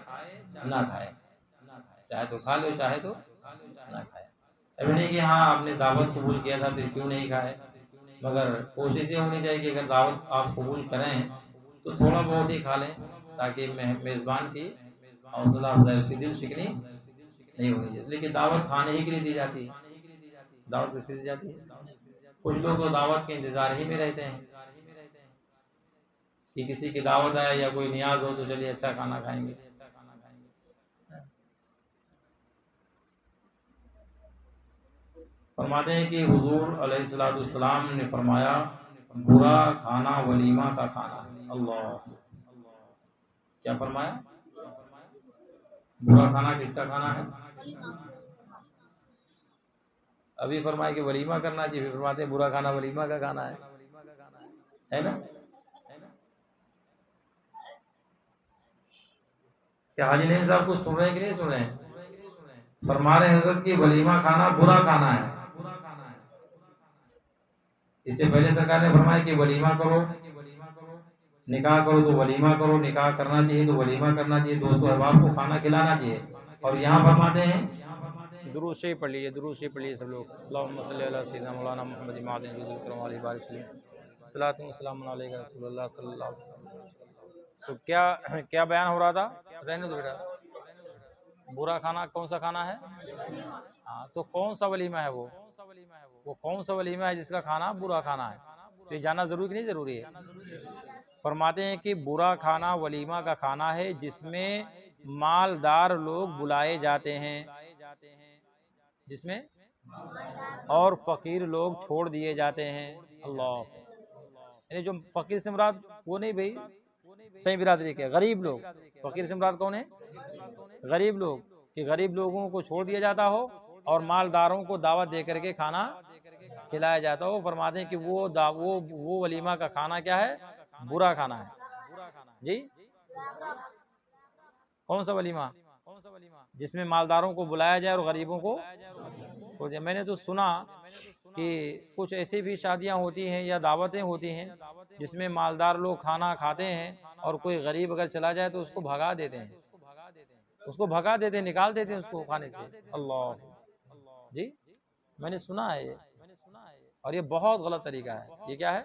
نہ کھائے، چاہے تو کھا لو چاہے تو نہ کھائے، ابھی نہیں کہ ہاں آپ نے دعوت قبول کیا تھا پھر کیوں نہیں کھائے، مگر کوشش یہ ہونی چاہیے کہ اگر دعوت آپ قبول کریں تو تھوڑا بہت ہی کھا لیں تاکہ میزبان کی حوصلہ افزائی، اس کی دل شکنی نہیں ہونی چاہیے، اس لیے کہ دعوت کھانے ہی کے لیے دی جاتی ہے، دعوت کس کے لیے دی جاتی ہے؟ کچھ لوگ تو دعوت کے انتظار ہی میں رہتے ہیں کہ کسی کی دعوت آئے یا کوئی نیاز ہو تو چلیے اچھا کھانا کھائیں گے۔ فرماتے ہیں کہ حضور علیہ السلام نے فرمایا برا کھانا ولیمہ کا کھانا ہے۔ اللہ کیا فرمایا؟ برا کھانا کس کا کھانا ہے؟ ابھی فرمایا کہ ولیمہ کرنا چاہیے، فرماتے ہیں برا کھانا ولیمہ کا کھانا ہے نا؟ کیا حاجی نعیم صاحب کو سن رہے ہیں کہ نہیں سن رہے ہیں؟ فرما رہے حضرت کی ولیمہ کھانا برا کھانا ہے۔ اس سے پہلے سرکار نے فرمایا کہ ولیمہ کرو، نکاح کرو تو ولیمہ کرو، نکاح کرنا چاہیے تو ولیمہ کرنا چاہیے، دوست و احباب کو کھانا کھلانا چاہیے، اور یہاں فرماتے ہیں درود شریف پڑھ لیجیے، درود شریف پڑھ لیجیے سب لوگ، اللہم صلی علی سیدنا مولانا محمد معدن جزو الکرم علیہ بارک وسلم، صلاۃ و سلام علیک رسول اللہ صلی اللہ علیہ وسلم۔ تو کیا بیان ہو رہا تھا؟ رہنے دو بیٹا۔ برا کھانا کون سا کھانا ہے؟ ہاں تو کون سا ولیمہ ہے وہ کون سا ولیمہ ہے جس کا کھانا برا کھانا ہے؟ تو یہ جاننا ضروری کہ نہیں ضروری ہے؟ فرماتے ہیں کہ برا کھانا ولیمہ کا کھانا ہے جس میں مالدار لوگ بلائے جاتے ہیں، جس میں اور فقیر لوگ چھوڑ دیے جاتے ہیں۔ اللہ، یعنی جو فقیر سے مراد وہ نہیں بھائی صحیح برادری کے غریب لوگ، فقیر سے مراد کون ہے؟ غریب لوگ، کہ غریب لوگوں کو چھوڑ دیا جاتا ہو اور مالداروں کو دعوت دے کر کے کھانا کھلایا جاتا ہو۔ فرماتے ہیں کہ وہ ولیمہ کا کھانا کیا ہے؟ برا کھانا ہے۔ جی کون سا ولیمہ؟ جس میں مالداروں کو بلایا جائے اور غریبوں کو، میں نے تو سنا کہ کچھ ایسی بھی شادیاں ہوتی ہیں یا دعوتیں ہوتی ہیں جس میں مالدار لوگ کھانا کھاتے ہیں اور کوئی غریب اگر چلا جائے تو اس کو بھگا دیتے ہیں، نکال دیتے ہیں اس کو کھانے سے۔ اللہ جی، میں نے سنا ہے یہ، اور یہ بہت غلط طریقہ ہے۔ یہ کیا ہے؟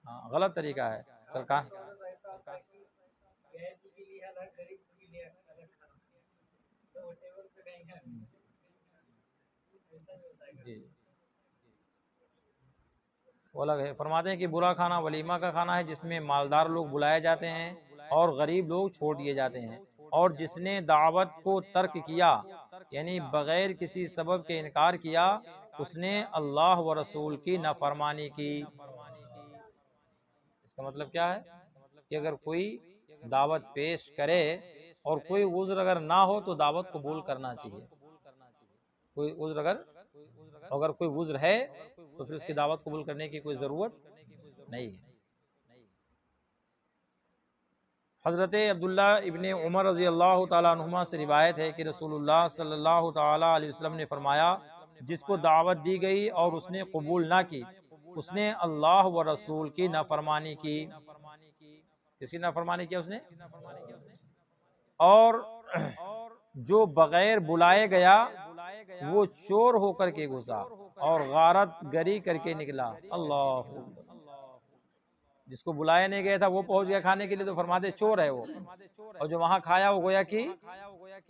ہاں، غلط طریقہ ہے سرکار۔ جی، وہ الگ ہے۔ فرماتے ہیں کہ برا کھانا ولیمہ کا کھانا ہے جس میں مالدار لوگ بلائے جاتے ہیں اور غریب لوگ چھوڑ دیے جاتے ہیں، اور جس نے دعوت کو ترک کیا یعنی بغیر کسی سبب کے انکار کیا، اس نے اللہ و رسول کی نافرمانی کی۔ اس کا مطلب کیا ہے کہ اگر کوئی دعوت پیش کرے اور کوئی عذر اگر نہ ہو تو دعوت قبول کرنا چاہیے۔ کوئی عذر اگر کوئی عذر ہے تو پھر اس کی دعوت قبول کرنے کی کوئی ضرورت نہیں ہے۔ حضرت عبداللہ ابن عمر رضی اللہ تعالیٰ عنہما سے روایت ہے کہ رسول اللہ صلی اللہ تعالیٰ علیہ وسلم نے فرمایا، جس کو دعوت دی گئی اور اس نے قبول نہ کی، اس نے اللہ و رسول کی نافرمانی کی۔ کس کی نافرمانی کیا اس نے؟ اور جو بغیر بلائے گیا وہ چور ہو کر کے گھسا اور غارت گری کر کے نکلا۔ اللہ، جس کو بلایا نہیں گیا تھا وہ پہنچ گیا کھانے کے لیے تو فرماتے چور ہے وہ، اور جو وہاں کھایا وہ گویا کہ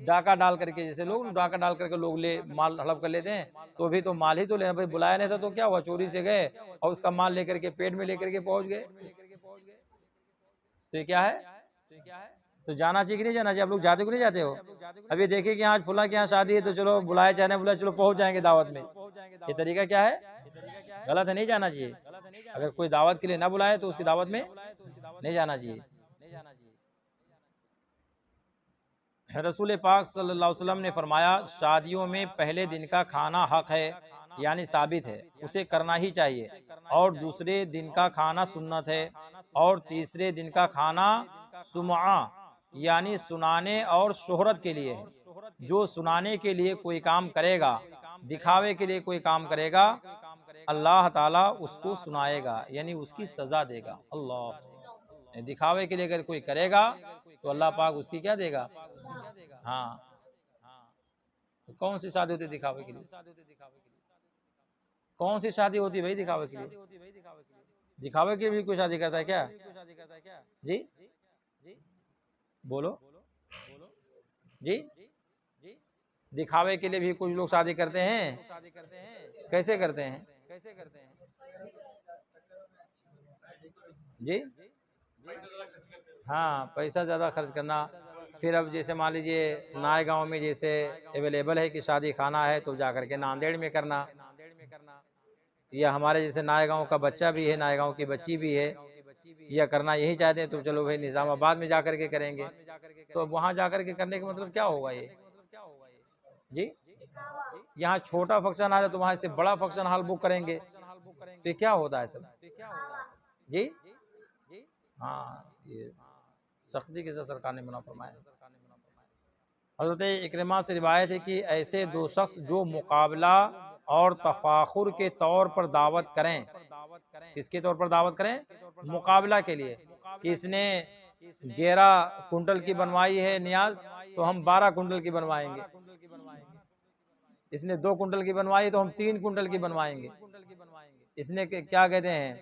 ڈاکہ ڈال کر کے، جیسے لوگ ڈاکہ ڈال کر کے لوگ مال ہڑپ کر لیتے ہیں، تو بھی تو مال ہی تو لینا، بھائی بلایا نہیں تھا تو کیا ہوا، چوری سے گئے اور اس کا مال لے کر کے پیٹ میں لے کر کے پہنچ گئے۔ تو یہ کیا ہے؟ تو جانا چاہیے کہ نہیں جانا چاہیے؟ آپ لوگ جاتے کو نہیں جاتے ہو؟ ابھی دیکھیں کہ آج فلاں کے یہاں شادی ہے تو چلو بلائے چاہے بلائے چلو پہنچ جائیں گے دعوت میں۔ یہ طریقہ کیا ہے؟ غلط ہے، نہیں جانا چاہیے۔ اگر کوئی دعوت کے لیے نہ بلائے تو اس کی دعوت میں نہیں جانا چاہیے۔ رسول پاک صلی اللہ علیہ وسلم نے فرمایا، شادیوں میں پہلے دن کا کھانا حق ہے یعنی ثابت ہے، اسے کرنا ہی چاہیے، اور دوسرے دن کا کھانا سنت ہے، اور تیسرے دن کا کھانا سمعہ یعنی سنانے اور شہرت کے لیے ہے۔ جو سنانے کے لیے کوئی کام کرے گا، دکھاوے کے لیے کوئی کام کرے گا، اللہ تعالیٰ اس کو سنائے گا یعنی اس کی سزا دے گا۔ اللہ، دکھاوے کے لیے اگر کوئی کرے گا تو اللہ پاک اس کی کیا دے گا؟ ہاں، کون سی شادی ہوتی دکھاوے کے لیے؟ کون سی شادی ہوتی بھائی دکھاوے کے لیے؟ دکھاوے کے لیے بھی کوئی شادی کرتا ہے کیا؟ جی بولو جی، دکھاوے کے لیے بھی کچھ لوگ شادی کرتے ہیں۔ کیسے کرتے ہیں جی؟ ہاں، پیسہ زیادہ خرچ کرنا۔ پھر اب جیسے مان لیجئے نائے گاؤں میں جیسے اویلیبل ہے کہ شادی خانہ ہے تو جا کر کے ناندیڑ میں کرنا، یا ہمارے جیسے نائے گاؤں کا بچہ بھی ہے، نائے گاؤں کی بچی بھی ہے، یا کرنا یہی چاہتے ہیں تو چلو بھائی نظام آباد میں جا کر کے کریں گے۔ تو وہاں جا کر کے کرنے کا مطلب کیا ہوگا یہ جی؟ یہاں چھوٹا فنکشن ہال ہے تو وہاں سے بڑا فنکشن ہال بک کریں گے، تو کیا ہوتا ہے سب جی؟ ہاں، یہ سختی کے ساتھ سرکار نے منع فرمایا۔ حضرت اکرمہ سے روایت ہے کہ ایسے دو شخص جو مقابلہ اور تفاخر کے طور پر دعوت کریں، کس کے طور پر دعوت کریں؟ مقابلہ کے لیے، کہ اس نے 11 کنٹل کی بنوائی ہے نیاز تو ہم 12 کنٹل کی بنوائیں گے، اس نے 2 کنٹل کی بنوائی تو ہم 3 کنٹل کی بنوائیں گے، اس نے کیا کہتے ہیں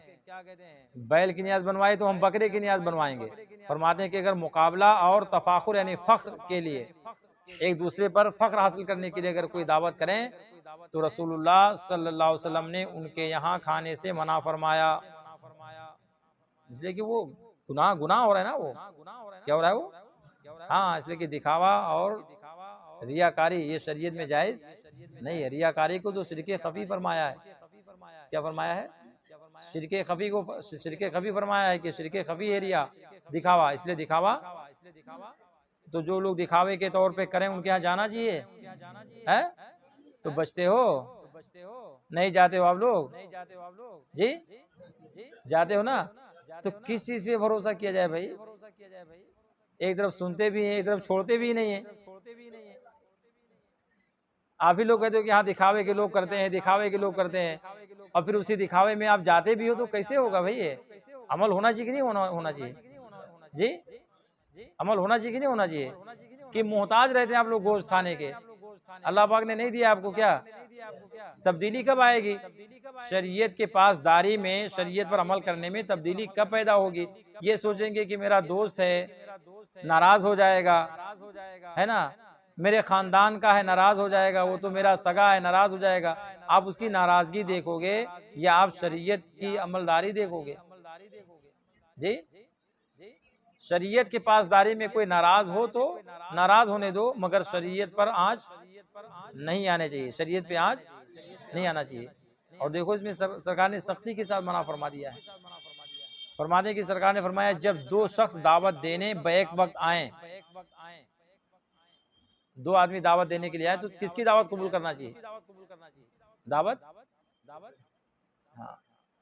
بیل کی نیاز بنوائی تو ہم بکرے کی نیاز بنوائیں گے۔ فرماتے ہیں کہ اگر مقابلہ اور تفاخر یعنی فخر کے لیے، ایک دوسرے پر فخر حاصل کرنے کے لیے اگر کوئی دعوت کریں تو رسول اللہ صلی اللہ علیہ وسلم نے ان کے یہاں کھانے سے منع فرمایا، اس لیے کہ وہ گناہ ہو رہا ہے نا، وہ کیا ہو رہا ہے وہ؟ ہاں، اس لیے کہ دکھاوا اور ریاکاری یہ شریعت میں جائز نہیں ہے۔ ریاکاری کو تو شرک خفی فرمایا ہے۔ کیا فرمایا ہے؟ شرک خفی فرمایا ہے کہ شرک خفی ہے ریا، دکھاوا، اس لیے دکھاوا تو جو لوگ دکھاوے کے طور پہ کریں ان کے ہاں جانا چاہیے ہے؟ تو بچتے ہو نہیں جاتے ہو آپ لوگ جی؟ جاتے ہو نا، تو کس چیز پہ بھروسہ کیا جائے بھائی؟ ایک طرف سنتے بھی ہیں، ایک طرف چھوڑتے بھی نہیں ہیں۔ آپ ہی لوگ کہتے ہو کہ ہاں دکھاوے کے لوگ کرتے ہیں، دکھاوے کے لوگ کرتے ہیں، اور پھر اسی دکھاوے میں آپ جاتے بھی ہو تو کیسے ہوگا بھائی؟ یہ عمل ہونا چاہیے کہ نہیں ہونا چاہیے؟ جی عمل ہونا چاہیے کہ نہیں ہونا چاہیے؟ کہ محتاج رہتے ہیں آپ لوگ گوشت کھانے کے، اللہ پاک نے نہیں دیا آپ کو، کیا تبدیلی کب آئے گی؟ شریعت کے پاس داری میں، شریعت پر عمل کرنے میں تبدیلی کب پیدا ہوگی؟ یہ سوچیں گے کہ میرا دوست ہے ناراض ہو جائے گا، ہے نا، میرے خاندان کا ہے ناراض ہو جائے گا، وہ تو میرا سگا ہے ناراض ہو جائے گا، آپ اس کی ناراضگی دیکھو گے یا آپ شریعت کی عملداری دیکھو گے؟ جی شریعت کے پاس داری میں کوئی ناراض ہو تو ناراض ہونے دو، مگر شریعت پر آنچ نہیں آنے چاہیے، شریعت پہ آنچ نہیں آنا چاہیے۔ اور دیکھو اس میں سرکار نے سختی کے ساتھ منع فرما دیا ہے۔ فرماتے ہیں کہ سرکار نے فرمایا جب دو شخص دعوت دینے بیک وقت آئیں، دو آدمی دعوت دینے کے لیے آئے تو کس کی دعوت قبول کرنا چاہیے؟ دعوت، ہاں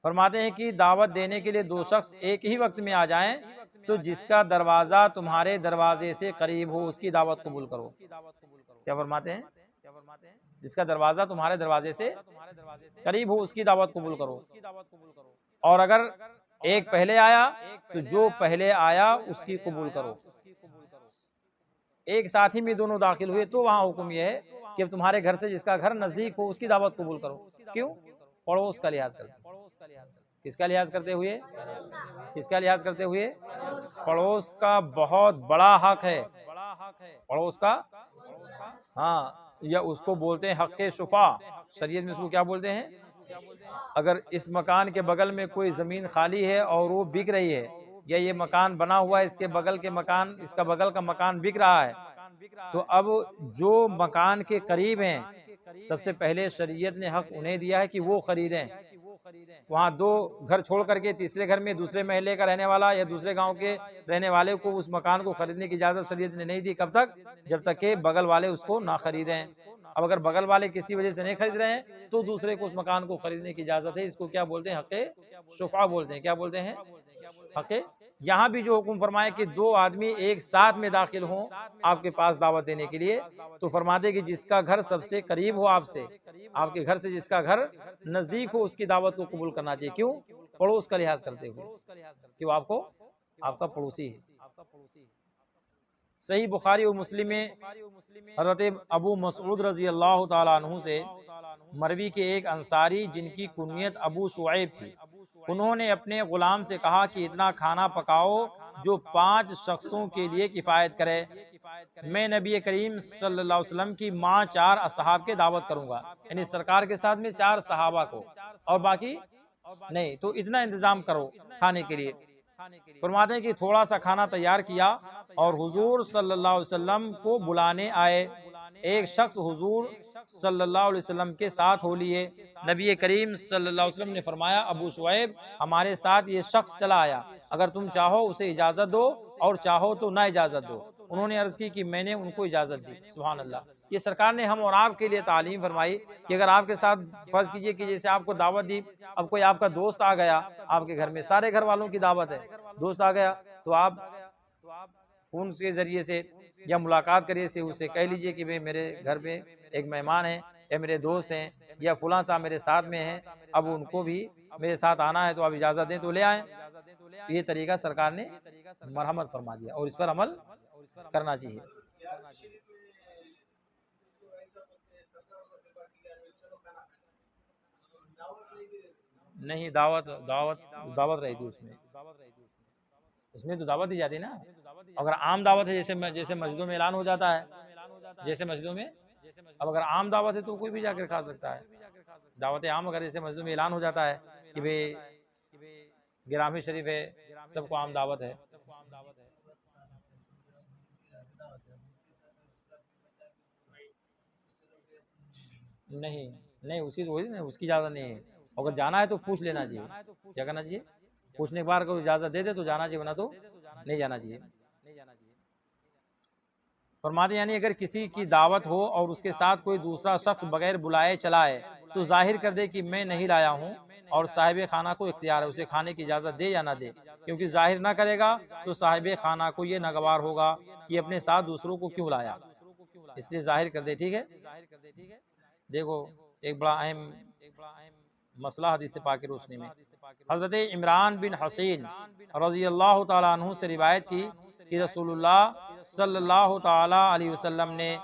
فرماتے ہیں کہ دعوت دینے کے لیے دو شخص ایک ہی وقت میں آ جائیں تو جس کا دروازہ تمہارے دروازے سے قریب ہو اس کی دعوت قبول کرو۔ کیا فرماتے ہیں؟ جس کا دروازہ تمہارے دروازے سے قریب ہو اس کی دعوت قبول کرو، اور اگر ایک پہلے آیا تو جو پہلے آیا اس کی قبول کرو۔ ایک ساتھ ہی میں دونوں داخل ہوئے تو وہاں حکم یہ ہے کہ اب تمہارے گھر سے جس کا گھر نزدیک ہو اس کی دعوت قبول کرو۔ کیوں؟ پڑوس کا لحاظ کرتے، کس کا لحاظ کرتے ہوئے؟ کس کا لحاظ کرتے ہوئے؟ پڑوس کا بہت بڑا حق ہے، پڑوس کا، ہاں، یا اس کو بولتے ہیں حق شفا، شریعت میں اس کو کیا بولتے ہیں؟ اگر اس مکان کے بغل میں کوئی زمین خالی ہے اور وہ بک رہی ہے، یا یہ مکان بنا ہوا ہے اس کے بغل کے مکان، اس کا بغل کا مکان بک رہا ہے، تو اب جو مکان کے قریب ہیں سب سے پہلے شریعت نے حق انہیں دیا ہے کہ وہ خریدیں۔ وہاں دو گھر چھوڑ کر کے تیسرے گھر میں دوسرے محلے کا رہنے والا یا دوسرے گاؤں کے رہنے والے کو اس مکان کو خریدنے کی اجازت شریعت نے نہیں دی۔ کب تک؟ جب تک کہ بغل والے اس کو نہ خریدیں۔ اب اگر بغل والے کسی وجہ سے نہیں خرید رہے ہیں تو دوسرے کو اس مکان کو خریدنے کی اجازت ہے۔ اس کو کیا بولتے ہیں؟ حق شفعہ بولتے ہیں۔ کیا بولتے ہیں؟ حق۔ یہاں بھی جو حکم فرمائے کہ دو آدمی ایک ساتھ میں داخل ہوں آپ کے پاس دعوت دینے کے لیے، تو فرماتے کہ جس کا گھر سب سے قریب ہو آپ سے، آپ کے گھر سے جس کا گھر نزدیک ہو اس کی دعوت کو قبول کرنا چاہیے۔ کیوں؟ پڑوس کا لحاظ کرتے ہوئے کہ وہ آپ کو، آپ کا پڑوسی ہے۔ صحیح بخاری اور مسلم میں حضرت ابو مسعود رضی اللہ تعالیٰ عنہ سے مروی کے ایک انصاری جن کی کنیت ابو شعیب تھی، انہوں نے اپنے غلام سے کہا کہ اتنا کھانا پکاؤ جو 5 شخصوں کے لیے کفایت کرے، میں نبی کریم صلی اللہ علیہ وسلم کی ماں 4 اصحاب کے دعوت کروں گا، یعنی سرکار کے ساتھ میں 4 صحابہ کو، اور باقی نہیں، تو اتنا انتظام کرو کھانے کے لیے۔ فرماتے ہیں کہ تھوڑا سا کھانا تیار کیا اور حضور صلی اللہ علیہ وسلم کو بلانے آئے۔ ایک شخص حضور صلی اللہ علیہ وسلم کے ساتھ ہو لیے۔ نبی کریم صلی اللہ علیہ وسلم نے فرمایا ابو شعیب ہمارے ساتھ یہ شخص چلا آیا، اگر تم چاہو اسے اجازت دو اور چاہو تو نہ اجازت دو۔ انہوں نے عرض کی کہ میں نے ان کو اجازت دی۔ سبحان اللہ۔ یہ سرکار نے ہم اور آپ کے لیے تعلیم فرمائی کہ اگر آپ کے ساتھ فرض کیجئے کہ جیسے آپ کو دعوت دی، اب کوئی آپ کا دوست آ گیا آپ کے گھر میں، سارے گھر والوں کی دعوت ہے، دوست آ گیا تو آپ فون کے ذریعے سے یا ملاقات کریے سے اسے کہہ لیجئے کہ بھئی میرے گھر پہ ایک مہمان ہے یا میرے دوست ہیں یا فلاں صاحب میرے ساتھ میں ہیں، اب ان کو بھی میرے ساتھ آنا ہے تو آپ اجازت دیں تو لے آئیں۔ یہ طریقہ سرکار نے مرحمت فرما دیا اور اس پر عمل کرنا چاہیے۔ نہیں، دعوت رہی تھی اس میں تو دعوت دی جاتی نا۔ اگر عام دعوت ہے جیسے مسجدوں میں اعلان ہو جاتا ہے، جیسے مسجدوں میں، اب اگر عام دعوت ہے تو کوئی بھی جا کر کھا سکتا ہے۔ دعوت عام اگر جیسے مسجدوں میں اعلان ہو جاتا ہے کہ بھئی گرامی شریف ہے، سب کو عام دعوت ہے۔ نہیں اس کی تو اس کی اجازت نہیں ہے، اگر جانا ہے تو پوچھ لینا چاہیے۔ کیا کرنا چاہیے؟ پوچھنے کے بعد اگر اجازت دے دے تو جانا چاہیے، ورنہ تو نہیں جانا چاہیے۔ فرماتے یعنی اگر کسی کی دعوت ہو اور اس کے ساتھ کوئی دوسرا شخص بغیر بلائے چلا آئے تو ظاہر کر دے کہ میں نہیں لایا ہوں، اور صاحب خانہ کو اختیار ہے اسے کھانے کی اجازت دے یا نہ دے، کیونکہ ظاہر نہ کرے گا تو صاحب خانہ کو یہ ناگوار ہوگا کہ اپنے ساتھ دوسروں کو کیوں لایا۔ اس لیے ظاہر کر دے، ٹھیک ہے۔ دیکھو ایک بڑا اہم مسئلہ حدیث پاک کی روشنی میں، حضرت عمران بن حسین رضی اللہ تعالیٰ عنہ سے روایت کی کہ رسول اللہ صلی اللہ تعالیٰ علیہ وسلم نے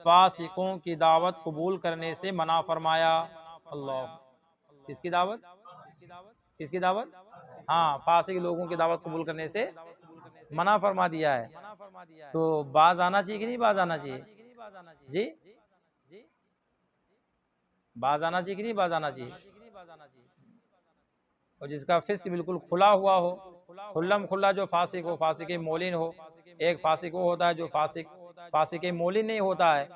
فاسقوں کی دعوت قبول کرنے سے منع فرمایا۔ اللہ، کس کی دعوت؟ کس کی دعوت؟ ہاں، فاسق لوگوں کی دعوت قبول کرنے سے منع فرما دیا ہے۔ تو باز آنا چاہیے کہ نہیں باز آنا چاہیے؟ جی، باز آنا چاہیے کہ نہیں باز آنا چاہیے؟ اور جس کا فسق بالکل کھلا ہوا ہو، کھلم کھلا جو فاسق ہو، فاسق مولن ہو۔ ایک فاسق وہ ہوتا ہے جو فاسق مولن نہیں ہوتا ہے،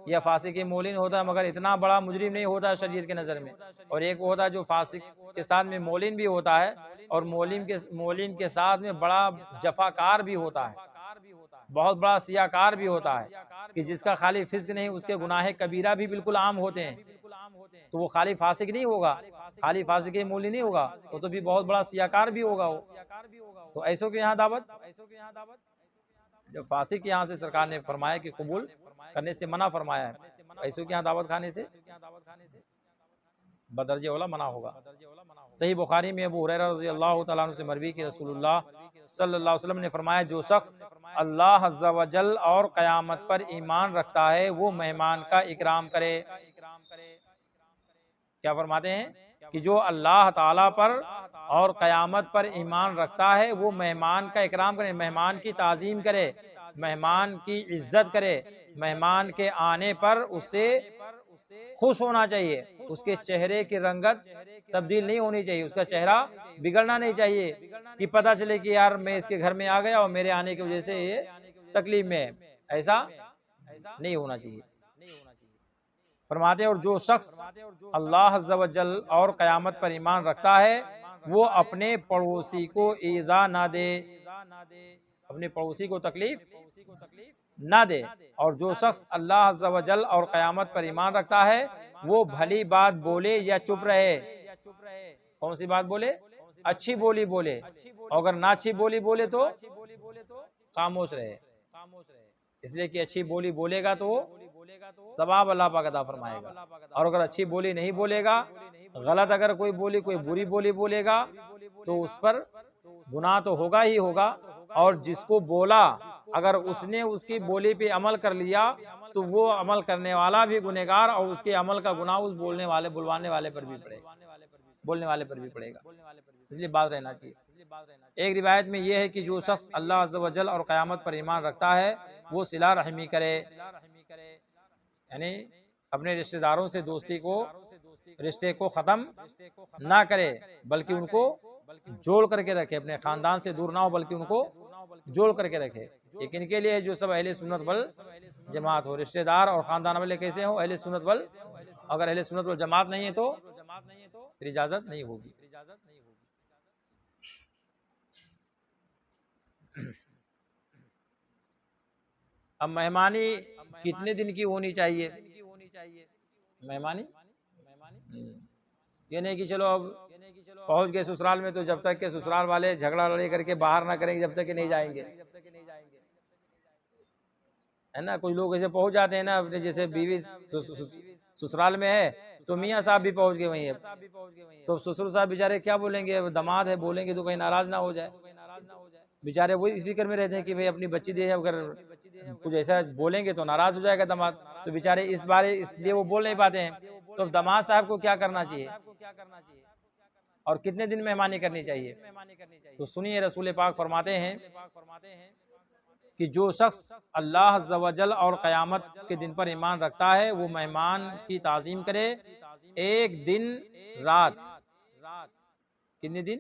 یا فاسق مولن ہوتا ہے مگر اتنا بڑا مجرم نہیں ہوتا ہے شریعت کے نظر میں، اور ایک وہ ہوتا ہے جو فاسق کے ساتھ میں مولن بھی ہوتا ہے اور مولن کے ساتھ میں بڑا جفاکار بھی ہوتا ہے، بہت بڑا سیاکار بھی ہوتا ہے، کہ جس کا خالی فسق نہیں، اس کے گناہ کبیرہ بھی بالکل عام ہوتے ہیں۔ تو وہ خالی فاسق نہیں ہوگا، خالی فاسق مولن نہیں ہوگا، وہ تو بھی بہت بڑا سیاکار بھی ہوگا وہ۔ تو ایسوں کے یہاں دعوت، جب فاسق کے یہاں سے سرکار نے فرمایا کہ قبول کرنے سے منع فرمایا ہے، ایسوں کے یہاں دعوت کھانے سے بدرجہ اولا منع ہوگا۔ صحیح بخاری میں ابو ہریرہ رضی اللہ تعالیٰ عنہ سے مروی کہ رسول اللہ صلی اللہ علیہ وسلم نے فرمایا، جو شخص اللہ عز و جل اور قیامت پر ایمان رکھتا ہے وہ مہمان کا اکرام کرے۔ کیا فرماتے ہیں؟ کہ جو اللہ تعالیٰ پر اور قیامت پر ایمان رکھتا ہے وہ مہمان کا اکرام کرے، مہمان کی تعظیم کرے، مہمان کی عزت کرے، مہمان کے آنے پر اسے خوش ہونا چاہیے، اس کے چہرے کی رنگت تبدیل نہیں ہونی چاہیے، اس کا چہرہ بگڑنا نہیں چاہیے کہ پتہ چلے کہ یار میں اس کے گھر میں آ گیا اور میرے آنے کی وجہ سے یہ تکلیف میں ہے، ایسا نہیں ہونا چاہیے۔ فرماتے ہیں اور جو شخص اللہ عز و جل اور قیامت پر ایمان رکھتا ہے وہ اپنے پڑوسی کو ایذا نہ دے، اپنے پڑوسی کو تکلیف نہ دے، اور جو شخص اللہ عز و جل اور قیامت پر ایمان رکھتا ہے وہ بھلی بات بولے یا چپ رہے۔ کون سی بات بولے؟ اچھی بولی بولے، اور اگر نہ اچھی بولی بولے تو خاموش رہے، اس لیے کہ اچھی بولی بولے گا تو ثواب اللہ پاک عطا فرمائے گا، اور اگر اچھی بولی نہیں بولے گا، غلط اگر کوئی بری بولی بولے گا تو اس پر گناہ تو ہوگا ہی ہوگا، اور جس کو بولا اگر اس نے اس کی بولی پہ عمل کر لیا تو وہ عمل کرنے والا بھی گنہگار، اور اس کے عمل کا گناہ اس بلوانے والے پر بھی پڑے گا، بولنے والے پر بھی پڑے گا، اس لیے بات رہنا چاہیے۔ ایک روایت میں یہ ہے کہ جو شخص اللہ عز و جل اور قیامت پر ایمان رکھتا ہے وہ صلہ رحمی کرے، یعنی اپنے رشتہ داروں سے دوستی کو، رشتے کو ختم نہ کرے بلکہ ان کو جوڑ کر کے رکھے، اپنے خاندان سے دور نہ ہو بلکہ ان کو جوڑ کر کے رکھے۔ ایک ان کے لیے جو سب اہل سنت والجماعت ہو، رشتہ دار اور خاندان والے کیسے ہوں؟ اہل سنت اگر اہل سنت والجماعت نہیں ہے تو پھر اجازت نہیں ہوگی۔ اب مہمانی کتنے دن کی ہونی چاہیے؟ مہمانی یہ نہیں کہ چلو اب پہنچ گئے سسرال میں تو جب تک کہ سسرال والے جھگڑا لڑائی کر کے باہر نہ کریں گے جب تک کہ نہیں جائیں گے، ہے نا؟ کچھ لوگ ایسے پہنچ جاتے ہیں نا، اپنے جیسے بیوی سسرال میں ہے تو میاں صاحب بھی پہنچ گئے وہیں، ہے تو سسر صاحب بیچارے کیا بولیں گے؟ داماد ہے، بولیں گے تو کہیں ناراض نہ ہو جائے، بیچارے وہی اس فکر میں رہتے ہیں کہ بھئی اپنی بچی دے، اگر کچھ ایسا بولیں گے تو ناراض ہو جائے گا داماد، تو بیچارے اس لیے وہ بول نہیں پاتے ہیں۔ تو داماد صاحب کو کیا کرنا چاہیے اور کتنے دن مہمانی کرنی چاہیے؟ تو سنیے رسول پاک فرماتے ہیں کہ جو شخص اللہ عز و جل اور قیامت کے دن پر ایمان رکھتا ہے وہ مہمان کی تعظیم کرے، ایک دن رات، کتنے دن؟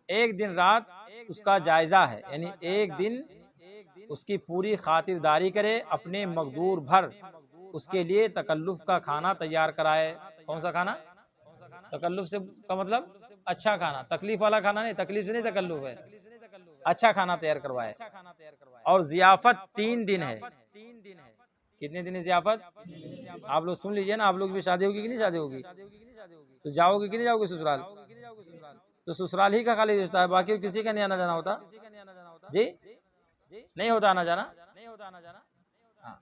ایک دن رات اس کا جائزہ ہے، یعنی ایک دن اس کی پوری خاطرداری کرے، اپنے مقدور بھر اس کے لیے تکلف کا کھانا تیار کرائے۔ کون سا کھانا؟ تکلف سے کا مطلب اچھا کھانا، تکلیف والا کھانا نہیں، تکلیف سے نہیں تکلف ہے، اچھا کھانا تیار کروائے۔ اور ضیافت 3 دن ہے۔ کتنے دن ہے ضیافت؟ آپ لوگ سن لیجئے نا، آپ لوگ بھی شادی ہوگی کہ نہیں شادی ہوگی؟ تو جاؤ گے کہ نہیں جاؤ گے سسرال؟ تو سسرال ہی کا خالی رشتہ ہے، باقی کسی کا نہیں آنا جانا ہوتا؟ جی نہیں ہوتا آنا جانا؟ ہاں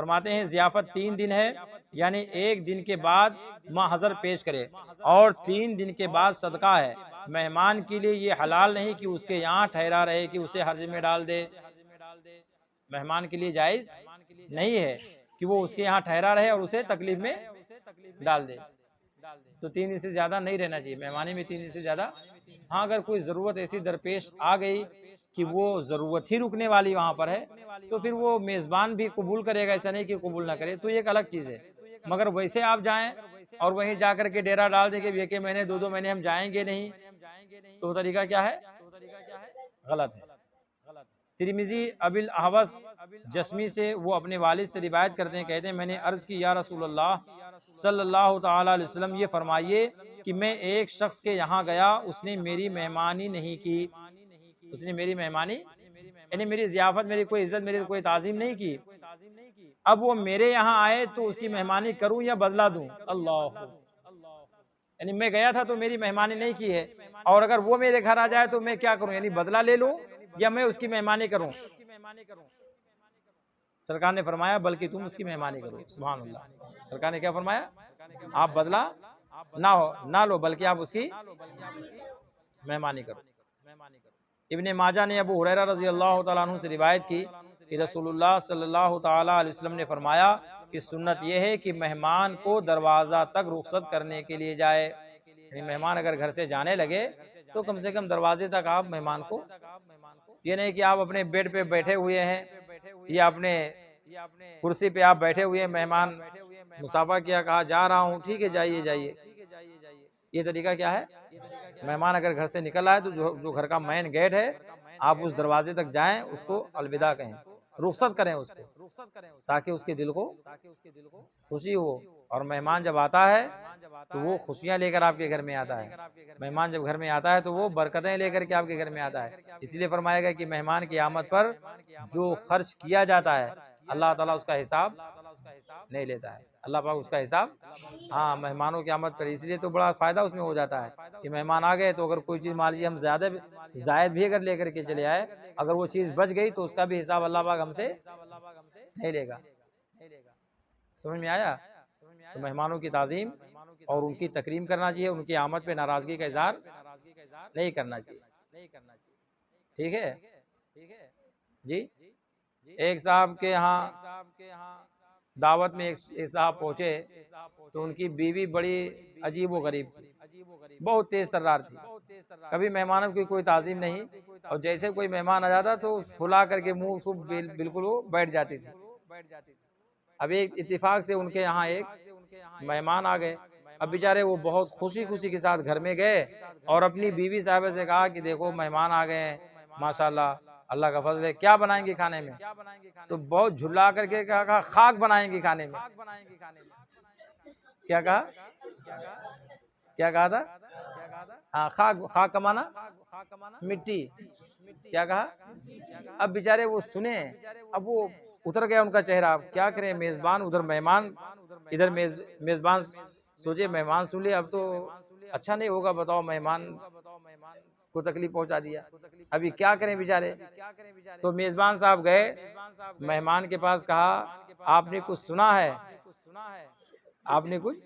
فرماتے ہیں ضیافت 3 دن ہے، یعنی 1 دن کے بعد محضر پیش کرے اور 3 دن کے بعد صدقہ ہے۔ مہمان کے لیے یہ حلال نہیں کہ اس کے یہاں ٹھہرا رہے، کہ اسے حرج میں ڈال دے۔ مہمان کے لیے جائز نہیں ہے کہ وہ اس کے یہاں ٹھہرا رہے اور اسے تکلیف میں ڈال دے۔ تو 3 دن سے زیادہ نہیں رہنا چاہیے مہمانی میں، 3 دن سے زیادہ۔ ہاں اگر کوئی ضرورت ایسی درپیش آ گئی کہ وہ ضرورت ہی رکنے والی وہاں پر ہے، تو پھر وہ میزبان بھی قبول کرے گا، ایسا نہیں کہ قبول نہ کرے، تو یہ ایک الگ چیز ہے۔ مگر ویسے آپ جائیں اور وہیں جا کر کے ڈیرا ڈال دیں کہ 1 مہینے 2 مہینے ہم جائیں گے نہیں، تو طریقہ کیا ہے؟ غلط ہے۔ ترمذی ابی الاحوص جسمی سے وہ اپنے والد سے روایت کرتے ہیں، کہتے ہیں میں نے عرض کی یا رسول اللہ صلی اللہ تعالی علیہ وسلم، یہ فرمائیے کہ میں ایک شخص کے یہاں گیا، اس نے میری مہمانی نہیں کی، اس نے میری مہمانی یعنی میری ضیافت، میری کوئی عزت، میری کوئی تعظیم نہیں کی۔ اب وہ میرے یہاں آئے تو اس کی مہمانی کروں یا بدلہ دوں؟ اللہ، یعنی میں گیا تھا تو میری مہمانی نہیں کی ہے، اور اگر وہ میرے گھر آ جائے تو میں کیا کروں؟ یعنی بدلہ لے لوں یا میں اس کی مہمانی کروں؟ سرکار نے فرمایا بلکہ تم اس کی مہمانی کرو۔ سبحان اللہ، سرکار نے کیا فرمایا؟ آپ بدلہ نہ لو بلکہ آپ اس کی مہمانی کرو۔ ابن ماجہ نے ابو ہریرہ رضی اللہ تعالیٰ عنہ سے روایت کی کہ رسول اللہ صلی اللہ تعالیٰ علیہ وسلم نے فرمایا کہ سنت یہ ہے کہ مہمان کو دروازہ تک رخصت کرنے کے لیے جائے، یعنی مہمان اگر گھر سے جانے لگے تو کم سے کم دروازے تک آپ مہمان کو، یہ نہیں کہ آپ اپنے بیڈ پہ بیٹھے ہوئے ہیں یا اپنے کرسی پہ آپ بیٹھے ہوئے ہیں، مہمان مسافہ کیا، کہا جا رہا ہوں، ٹھیک ہے جائیے جائیے، یہ طریقہ کیا ہے؟ مہمان اگر گھر سے نکل آئے تو جو گھر کا مین گیٹ ہے آپ اس دروازے تک جائیں، اس کو الوداع کہیں، رخصت کریں اس کو، تاکہ اس کے دل کو خوشی ہو۔ اور مہمان جب آتا ہے تو وہ خوشیاں لے کر آپ کے گھر میں آتا ہے، مہمان جب گھر میں آتا ہے تو وہ برکتیں لے کر کے آپ کے گھر میں آتا ہے۔ اس لیے فرمایا گیا کہ مہمان کی آمد پر جو خرچ کیا جاتا ہے اللہ تعالیٰ اس کا حساب نہیں لیتا ہے، اللہ پاک اس کا حساب مہمانوں کی آمد پر، اس لیے تو بڑا فائدہ اس میں ہو جاتا ہے کہ مہمان آ گئے تو اگر کوئی چیز مان لیجیے ہم زائد بھی اگر لے کر کے چلے آئے، اگر وہ چیز بچ گئی تو اس کا بھی حساب اللہ پاک ہم سے نہیں لے گا۔ سمجھ میں آیا؟ تو مہمانوں کی تعظیم اور ان کی تکریم کرنا چاہیے، ان کی آمد پہ ناراضگی کا اظہار نہیں کرنا چاہیے، ٹھیک ہے جی۔ ایک صاحب کے ہاں دعوت میں ایک صاحب پہنچے تو ان کی بیوی بڑی عجیب و غریب تھی، بہت تیز ترار تھی، کبھی مہمانوں کی کوئی تعظیم نہیں، اور جیسے کوئی مہمان آ جاتا تو پھلا کر کے منہ کو بالکل وہ بیٹھ جاتی تھی۔ اب ایک اتفاق سے ان کے یہاں ایک مہمان آ گئے، اب بیچارے وہ بہت خوشی کے ساتھ گھر میں گئے اور اپنی بیوی صاحبہ سے کہا کہ دیکھو مہمان آ گئے ہیں، ماشاءاللہ اللہ کا فضل ہے، کیا بنائیں گے کھانے میں؟ تو بہت جھلا کر کے کہا خاک بنائیں گے کھانے میں۔ کیا کہا؟ کیا کہا تھا؟ ہاں، خاک کمانا مٹی، کیا کہا؟ اب بیچارے وہ سنے، اب وہ اتر گیا ان کا چہرہ، کیا کریں، میزبان ادھر مہمان ادھر میزبان، سوچے مہمان سن لے، اب تو اچھا نہیں ہوگا، بتاؤ مہمان کو تکلیف پہنچا دیا، ابھی کیا کریں بیچارے۔ تو میزبان صاحب گئے مہمان کے پاس، کہا آپ نے کچھ سنا ہے؟ آپ نے کچھ؟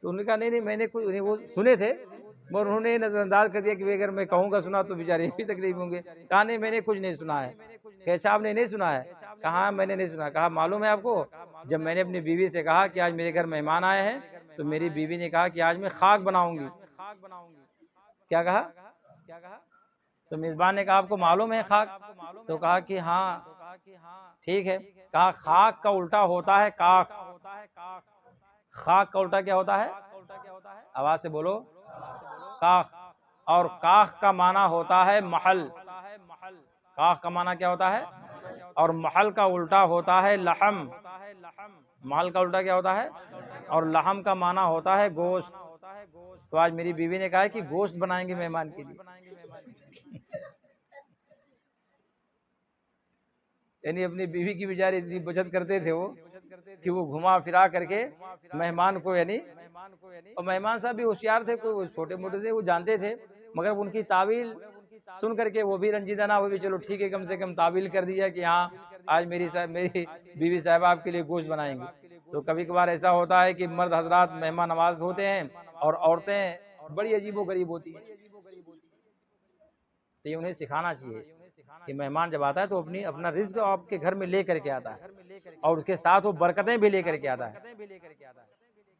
تو انہوں نے کہا نہیں میں نے کچھ نہیں، وہ سنے تھے مگر انہوں نے نظر انداز کر دیا کہ اگر میں کہوں گا سنا تو بیچارے بھی تکلیف ہوں گے۔ کہا نہیں میں نے کچھ نہیں سنا ہے۔ کہ اچھا آپ نے نہیں سنا ہے؟ کہا میں نے نہیں سنا۔ کہا معلوم ہے آپ کو، جب میں نے اپنی بیوی سے کہا کہ آج میرے گھر مہمان آئے ہیں تو میری بیوی نے کہا کہ آج میں خاک بناؤں گی۔ کیا کہا؟ تو میزبان نے کہا آپ کو معلوم ہے خاک؟ تو کہا کہ ہاں ٹھیک ہے۔ کہا خاک کا الٹا ہوتا ہے کاخ۔ خاک کا الٹا کیا ہوتا ہے؟ آواز سے بولو، کاخ۔ اور کاخ کا معنی ہوتا ہے محل۔ کاخ کا معنی کیا ہوتا ہے؟ اور محل کا الٹا ہوتا ہے لحم۔ محل کا الٹا کیا ہوتا ہے؟ اور لحم کا معنی ہوتا ہے گوشت۔ تو آج میری بیوی نے کہا کہ گوشت بنائیں گے مہمان کے لیے، یعنی اپنی بیوی کی بیچاری اتنی بچت کرتے تھے وہ کہ وہ گھما پھرا کر کے مہمان کو، یعنی اور مہمان صاحب بھی ہوشیار تھے، کوئی چھوٹے موٹے تھے، وہ جانتے تھے، مگر ان کی تعویل سن کر کے وہ بھی رنجیدہ نہ ہوئے، چلو ٹھیک ہے کم سے کم تعویل کر دیا کہ ہاں آج میری بیوی صاحبہ آپ کے لیے گوشت بنائیں گی۔ تو کبھی کبھار ایسا ہوتا ہے کہ مرد حضرات مہمان نواز ہوتے ہیں اور عورتیں بڑی عجیب و غریب ہوتی ہیں، تو یہ انہیں سکھانا چاہیے کہ مہمان جب آتا ہے تو اپنا رزق آپ کے گھر میں لے کر کے آتا ہے، اور اس کے ساتھ وہ برکتیں بھی لے کر کے آتا ہے،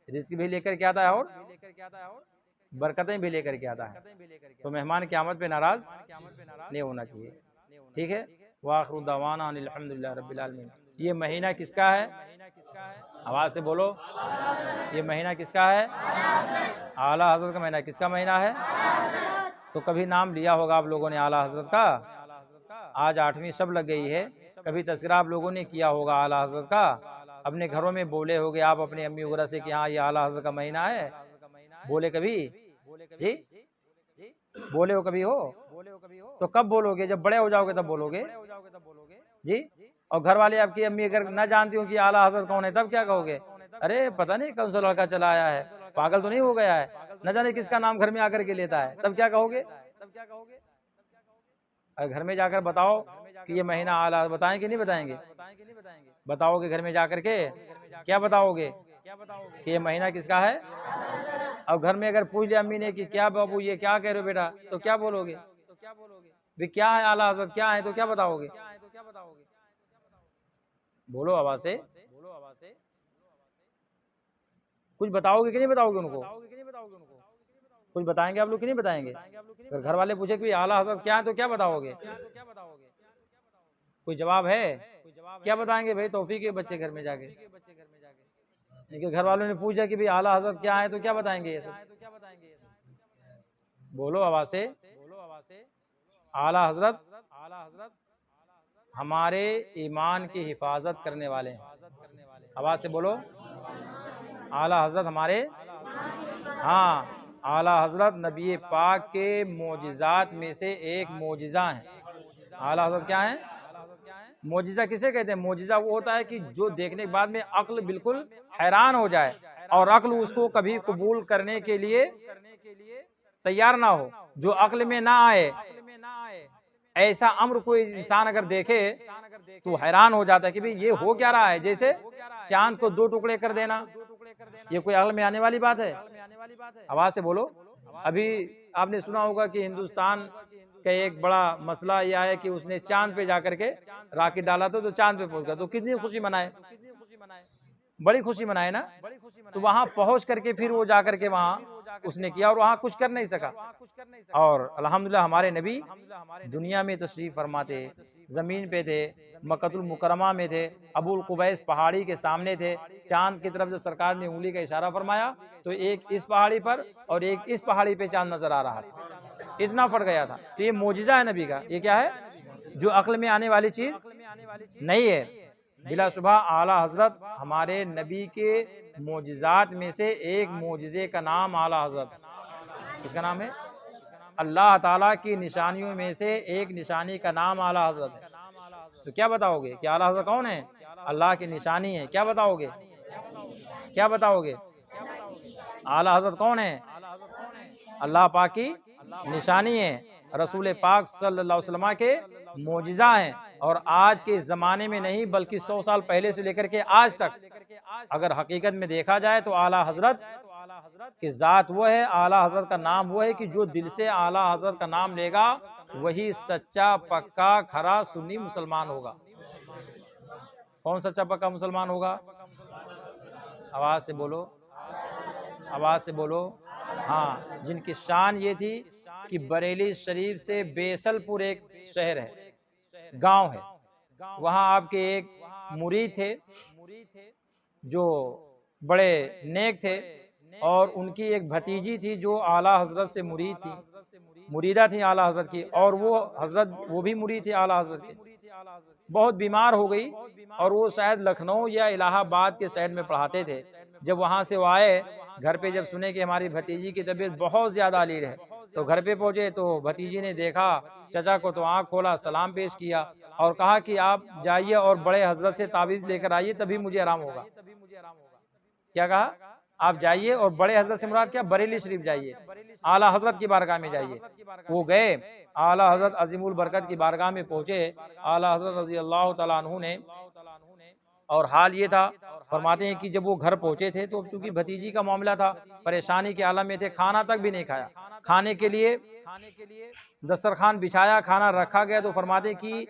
رزق بھی لے کر کے آتا ہے اور برکتیں بھی لے کر کے آتا ہے۔ تو مہمان کی آمد پہ ناراض نہیں ہونا چاہیے، ٹھیک ہے۔ وآخر دعوانا ان الحمدللہ رب العالمین۔ یہ مہینہ کس کا ہے؟ آواز سے بولو، یہ مہینہ کس کا ہے؟ اعلیٰ حضرت کا مہینہ۔ کس کا مہینہ ہے؟ تو کبھی نام لیا ہوگا آپ لوگوں نے اعلیٰ حضرت کا، آج 8ویں شب لگ گئی ہے، کبھی تذکرہ آپ لوگوں نے کیا ہوگا اعلیٰ حضرت کا، اپنے گھروں میں بولے ہوگے آپ اپنی امی وغیرہ سے کہ ہاں یہ اعلیٰ حضرت کا مہینہ ہے، بولے کبھی؟ جی بولے ہو کبھی ہو؟ تو کب بولو گے؟ جب بڑے ہو جاؤ گے تب بولو گے جی۔ اور گھر والے آپ کی امی اگر نہ جانتی ہوں کہ اعلیٰ حضرت کون ہے تب کیا کہو گے؟ ارے پتہ نہیں کون سا لڑکا چلا آیا ہے، پاگل تو نہیں ہو گیا ہے، نہ جانے کس کا نام گھر میں آ کر کے لیتا ہے، تب کیا کہو گے؟ اگر گھر میں جا کر بتاؤ کہ یہ مہینہ اعلیٰ، بتائیں کہ نہیں بتائیں گے؟ بتاؤ گے گھر میں جا کر کے، کیا بتاؤ گے کہ یہ مہینہ کس کا ہے؟ اب گھر میں اگر پوچھ لیا امی نے کہ کیا بابو یہ کیا کہہ رہے ہو بیٹا، تو کیا بولو گے؟ بھی کیا ہے اعلیٰ حضرت کیا ہے، تو کیا بتاؤ گے؟ بولو آواز سے، کچھ بتاؤ گے کہ نہیں بتاؤ گے ان کو؟ کچھ بتائیں گے آپ لوگ کہ نہیں بتائیں گے؟ اگر گھر والے پوچھے کہ اعلیٰ حضرت کیا ہے تو کیا بتاؤ گے؟ کوئی جواب ہے؟ کیا بتائیں گے بھائی توفیق کے بچے گھر میں جا کے؟ گھر والوں نے پوچھا کہ اعلیٰ حضرت کیا ہے تو کیا بتائیں گے یہ سب؟ بولو آواز سے، اعلیٰ حضرت ہمارے ایمان کی حفاظت کرنے والے ہیں، آواز سے بولو، اعلیٰ حضرت ہمارے، ہاں اعلیٰ حضرت نبی پاک کے معجزات میں سے ایک معجزہ ہیں۔ اعلیٰ حضرت کیا ہیں؟ معجزہ کسے کہتے ہیں؟ معجزہ وہ ہوتا ہے کہ جو دیکھنے کے بعد میں عقل بالکل حیران ہو جائے اور عقل اس کو کبھی قبول کرنے کے لیے تیار نہ ہو، جو عقل میں نہ آئے، ایسا امر کوئی انسان اگر دیکھے تو حیران ہو جاتا ہے کہ بھئی یہ ہو کیا رہا ہے، جیسے چاند کو 2 ٹکڑے کر دینا، یہ کوئی عقل میں آنے والی بات ہے؟ آواز سے بولو۔ ابھی آپ نے سنا ہوگا کہ ہندوستان کا ایک بڑا مسئلہ یہ ہے کہ اس نے چاند پہ جا کر کے راکٹ ڈالا تو چاند پہ پہنچ گیا، تو کتنی خوشی منائے، بڑی خوشی منائے نا۔ تو وہاں پہنچ کر کے پھر وہ جا کر کے وہاں اس نے کیا اور وہاں کچھ کر نہیں سکا، اور الحمدللہ ہمارے نبی دنیا میں تشریف فرماتے، زمین پہ تھے، مکہ المکرمہ میں تھے، ابو القبیس پہاڑی کے سامنے تھے، چاند کی طرف جو سرکار نے انگلی کا اشارہ فرمایا تو ایک اس پہاڑی پر اور ایک اس پہاڑی پہ چاند نظر آ رہا تھا، اتنا فرق گیا تھا۔ تو یہ معجزہ ہے نبی کا، یہ کیا ہے؟ جو عقل میں آنے والی چیز نہیں ہے۔ بلا شبہ اعلیٰ حضرت ہمارے نبی کے معجزات میں سے ایک معجزے کا نام اعلیٰ حضرت، کس کا نام ہے؟ اللہ تعالیٰ کی نشانیوں میں سے ایک نشانی کا نام اعلیٰ حضرت ہے۔ تو کیا بتاؤ گے کہ اعلیٰ حضرت کون ہے؟ اللہ کی نشانی ہے۔ کیا بتاؤ گے؟ کیا بتاؤ گے؟ اعلیٰ حضرت کون ہے؟ اللہ پاک کی نشانی ہے، رسول پاک صلی اللہ علیہ وسلم کے معجزہ ہیں، اور آج کے زمانے میں نہیں بلکہ 100 سال پہلے سے لے کر کے آج تک اگر حقیقت میں دیکھا جائے تو اعلیٰ حضرت کی ذات وہ ہے، اعلیٰ حضرت کا نام وہ ہے کہ جو دل سے اعلیٰ حضرت کا نام لے گا وہی سچا پکا کھرا سنی مسلمان ہوگا۔ کون سچا پکا مسلمان ہوگا؟ آواز سے بولو، آواز سے بولو۔ ہاں، جن کی شان یہ تھی کہ بریلی شریف سے بیسل پور ایک شہر ہے، گاؤں ہے، وہاں آپ کے ایک مرید تھے جو بڑے نیک تھے، اور ان کی ایک بھتیجی تھی جو اعلیٰ حضرت سے مرید تھی، مریدہ تھی اعلیٰ حضرت کی، اور وہ بھی مرید تھی اعلیٰ حضرت کے۔ بہت بیمار ہو گئی اور وہ شاید لکھنؤ یا الہ آباد کے سائڈ میں پڑھاتے تھے۔ جب وہاں سے وہ آئے گھر پہ، جب سنے کہ ہماری بھتیجی کی طبیعت بہت زیادہ علیل ہے، تو گھر پہ پہنچے تو بھتیجی نے دیکھا چچا کو تو آنکھ کھولا، سلام پیش کیا اور کہا کہ آپ جائیے اور بڑے حضرت سے تعویذ لے کر آئیے تبھی مجھے آرام ہوگا۔ کیا کہا؟ آپ جائیے اور بڑے حضرت سے مراد کیا، بریلی شریف جائیے، اعلیٰ حضرت کی بارگاہ میں جائیے۔ وہ گئے، اعلیٰ حضرت عظیم البرکت کی بارگاہ میں پہنچے، اعلیٰ حضرت رضی اللہ تعالیٰ عنہ نے، اور حال یہ تھا، فرماتے ہیں کہ جب وہ گھر پہنچے تھے تو چونکہ بھتیجی کا معاملہ تھا، پریشانی کے عالم میں تھے، کھانا تک بھی نہیں کھایا، کھانے کے لیے دسترخوان بچھایا، کھانا رکھا گیا، تو فرماتے ہیں کہ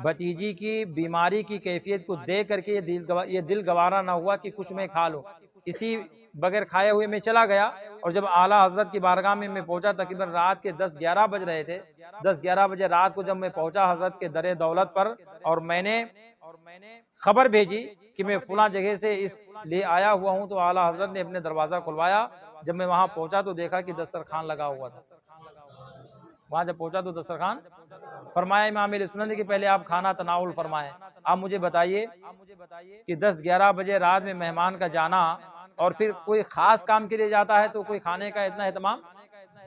بھتیجی کی بیماری کی کیفیت کو دیکھ کر کے یہ دل گوارا نہ ہوا کہ کچھ میں کھا لوں، اسی بغیر کھائے ہوئے میں چلا گیا۔ اور جب اعلیٰ حضرت کی بارگاہ میں پہنچا، تقریباً رات کے 10-11 بج رہے تھے، 10-11 بجے رات کو جب میں پہنچا حضرت کے در دولت پر، اور میں نے خبر بھیجی کہ میں فلاں جگہ سے اس لیے آیا ہوا ہوں، تو اعلیٰ حضرت نے اپنے دروازہ کھلوایا۔ جب میں وہاں پہنچا تو دیکھا کہ دسترخوان لگا ہوا تھا، وہاں جب پہنچا تو دسترخوان، فرمایا امام اہل سنت کہ پہلے آپ کھانا تناول فرمائیں، آپ مجھے بتائیے کہ 10-11 بجے رات میں مہمان کا جانا، اور پھر کوئی خاص کام کے لیے جاتا ہے تو کوئی کھانے کا اتنا اہتمام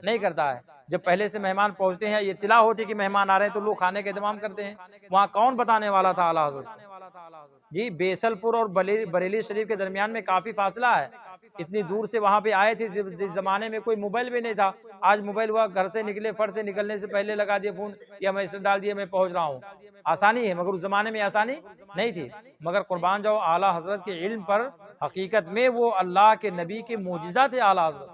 نہیں کرتا ہے، جب پہلے سے مہمان پہنچتے ہیں، یہ اطلاع ہوتی کہ مہمان آ رہے ہیں تو لوگ کھانے کا اہتمام کرتے ہیں۔ وہاں کون بتانے والا تھا؟ اعلیٰ حضرت جی۔ بیسل پور اور بریلی شریف کے درمیان میں کافی فاصلہ ہے، اتنی دور سے وہاں پہ آئے تھے، جس زمانے میں کوئی موبائل بھی نہیں تھا۔ آج موبائل ہوا، گھر سے نکلے، فٹ سے نکلنے سے پہلے لگا دیا فون، یا میسج ڈال دیا میں پہنچ رہا ہوں، آسانی ہے، مگر اس زمانے میں آسانی نہیں تھی۔ مگر قربان جاؤ اعلیٰ حضرت کے علم پر، حقیقت میں وہ اللہ کے نبی کے معجزہ تھے اعلیٰ حضرت،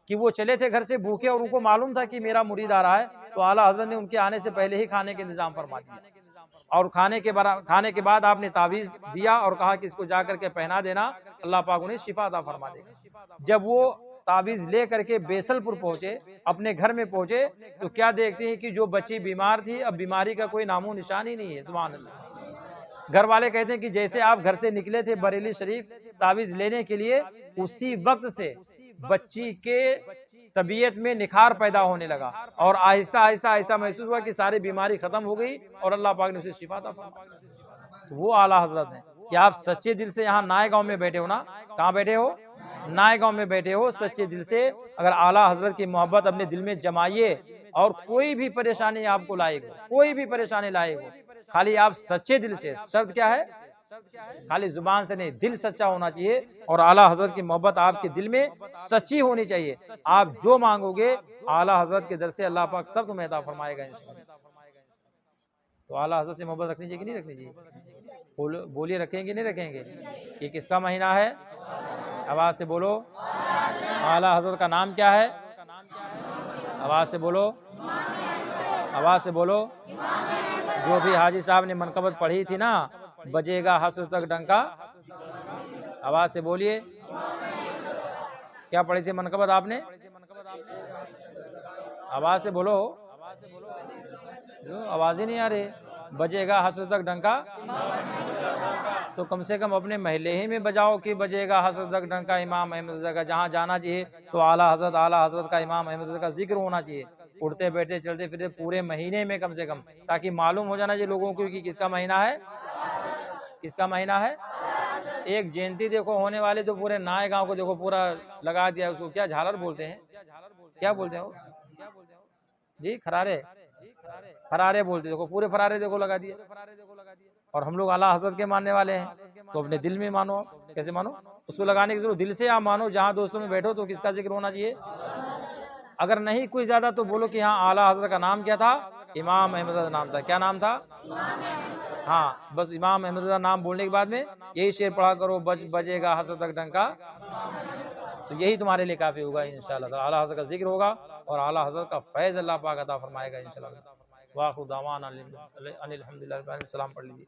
کہ وہ چلے تھے گھر سے بھوکے، اور ان کو معلوم تھا کہ میرا مرید آ رہا ہے، تو اعلیٰ حضرت نے ان کے آنے سے پہلے ہی کھانے کے انتظام فرما دیا، اور کھانے کے بعد آپ نے تعویذ دیا اور کہا کہ اس کو جا کر کے پہنا دینا، اللہ پاک انہیں شفا عطا فرما دے گا۔ جب وہ تعویذ لے کر کے بیسل پور پہنچے، اپنے گھر میں پہنچے، تو کیا دیکھتے ہیں کہ جو بچی بیمار تھی، اب بیماری کا کوئی نام و نشان ہی نہیں ہے، سبحان اللہ۔ گھر والے کہتے ہیں کہ جیسے آپ گھر سے نکلے تھے بریلی شریف تعویذ لینے کے لیے، اسی وقت سے بچی کے طبیعت میں نکھار پیدا ہونے لگا، اور آہستہ آہستہ ایسا محسوس ہوا کہ ساری بیماری ختم ہو گئی، اور اللہ پاک نے اسے شفا عطا فرمایا۔ تو وہ اعلیٰ حضرت ہیں کہ آپ سچے دل سے یہاں نائے گاؤں میں بیٹھے ہو نا، کہاں بیٹھے ہو؟ نائے گاؤں میں بیٹھے ہو، سچے دل سے اگر اعلیٰ حضرت کی محبت اپنے دل میں جمائیے، اور کوئی بھی پریشانی آپ کو لائے گا، کوئی بھی پریشانی لائے گا، خالی آپ سچے دل سے، شرط کیا ہے؟ خالی زبان سے نہیں، دل سچا ہونا چاہیے، اور اعلیٰ حضرت کی محبت آپ کے دل میں سچی ہونی چاہیے۔ آپ جو مانگو گے اعلیٰ حضرت کے در سے اللہ پاک سب تمہیں عطا فرمائے گا انشاءاللہ۔ تو اعلیٰ حضرت سے محبت رکھنی چاہیے کہ نہیں رکھنی چاہیے؟ بولیے، رکھیں گے نہیں رکھیں گے؟ یہ کس کا مہینہ ہے؟ آواز سے بولو۔ اعلیٰ حضرت کا نام کیا ہے؟ آواز سے بولو، آواز سے بولو۔ جو بھی حاجی صاحب نے منقبت پڑھی تھی نا، بجے گا حشر تک ڈنکا، آواز سے بولیے، کیا پڑھی تھی منقبت آپ نے؟ آواز سے بولو، آواز ہی نہیں آ رہی۔ بجے گا حشر تک ڈنکا، تو کم سے کم اپنے محلے ہی میں بجاؤ کہ بجے گا حشر تک ڈنکا امام احمد رضا کا۔ جہاں جانا چاہیے تو اعلیٰ حضرت کا، امام احمد رضا کا ذکر ہونا چاہیے، اٹھتے بیٹھتے چلتے پھرتے پورے مہینے میں کم سے کم، تاکہ معلوم ہو جانا چاہیے لوگوں کو کہ کس کا مہینہ ہے، کس کا مہینہ ہے۔ ایک جینتی دیکھو ہونے والے تو پورے نائے گاؤں کو دیکھو پورا لگا دیا، اس کو کیا جھالر بولتے ہیں، کیا بولتے ہیں وہ جی؟ فرارے بولتے، دیکھو پورے فرارے دیکھو لگا دیا۔ اور ہم لوگ اعلیٰ حضرت کے ماننے والے ہیں، تو اپنے دل میں مانو۔ کیسے مانو؟ اس کو لگانے کی ضرورت، دل سے آپ مانو۔ جہاں دوستوں میں بیٹھو تو کس کا ذکر ہونا چاہیے؟ اگر نہیں کوئی زیادہ تو بولو کہ ہاں اعلیٰ حضرت کا نام کیا تھا؟ امام احمد رضا نام تھا۔ کیا نام تھا؟ ہاں بس امام احمد رضا نام بولنے کے بعد میں یہی شعر پڑھا کرو، بجے گا حشر تک ڈنکا، تو یہی تمہارے لیے کافی ہوگا انشاءاللہ۔ اعلیٰ حضرت کا ذکر ہوگا، اور اعلیٰ حضرت کا فیض اللہ پاک عطا فرمائے گا انشاءاللہ۔ واخر دعوانا ان الحمدللہ رب العالمین۔ سلام پڑھ لیجیے۔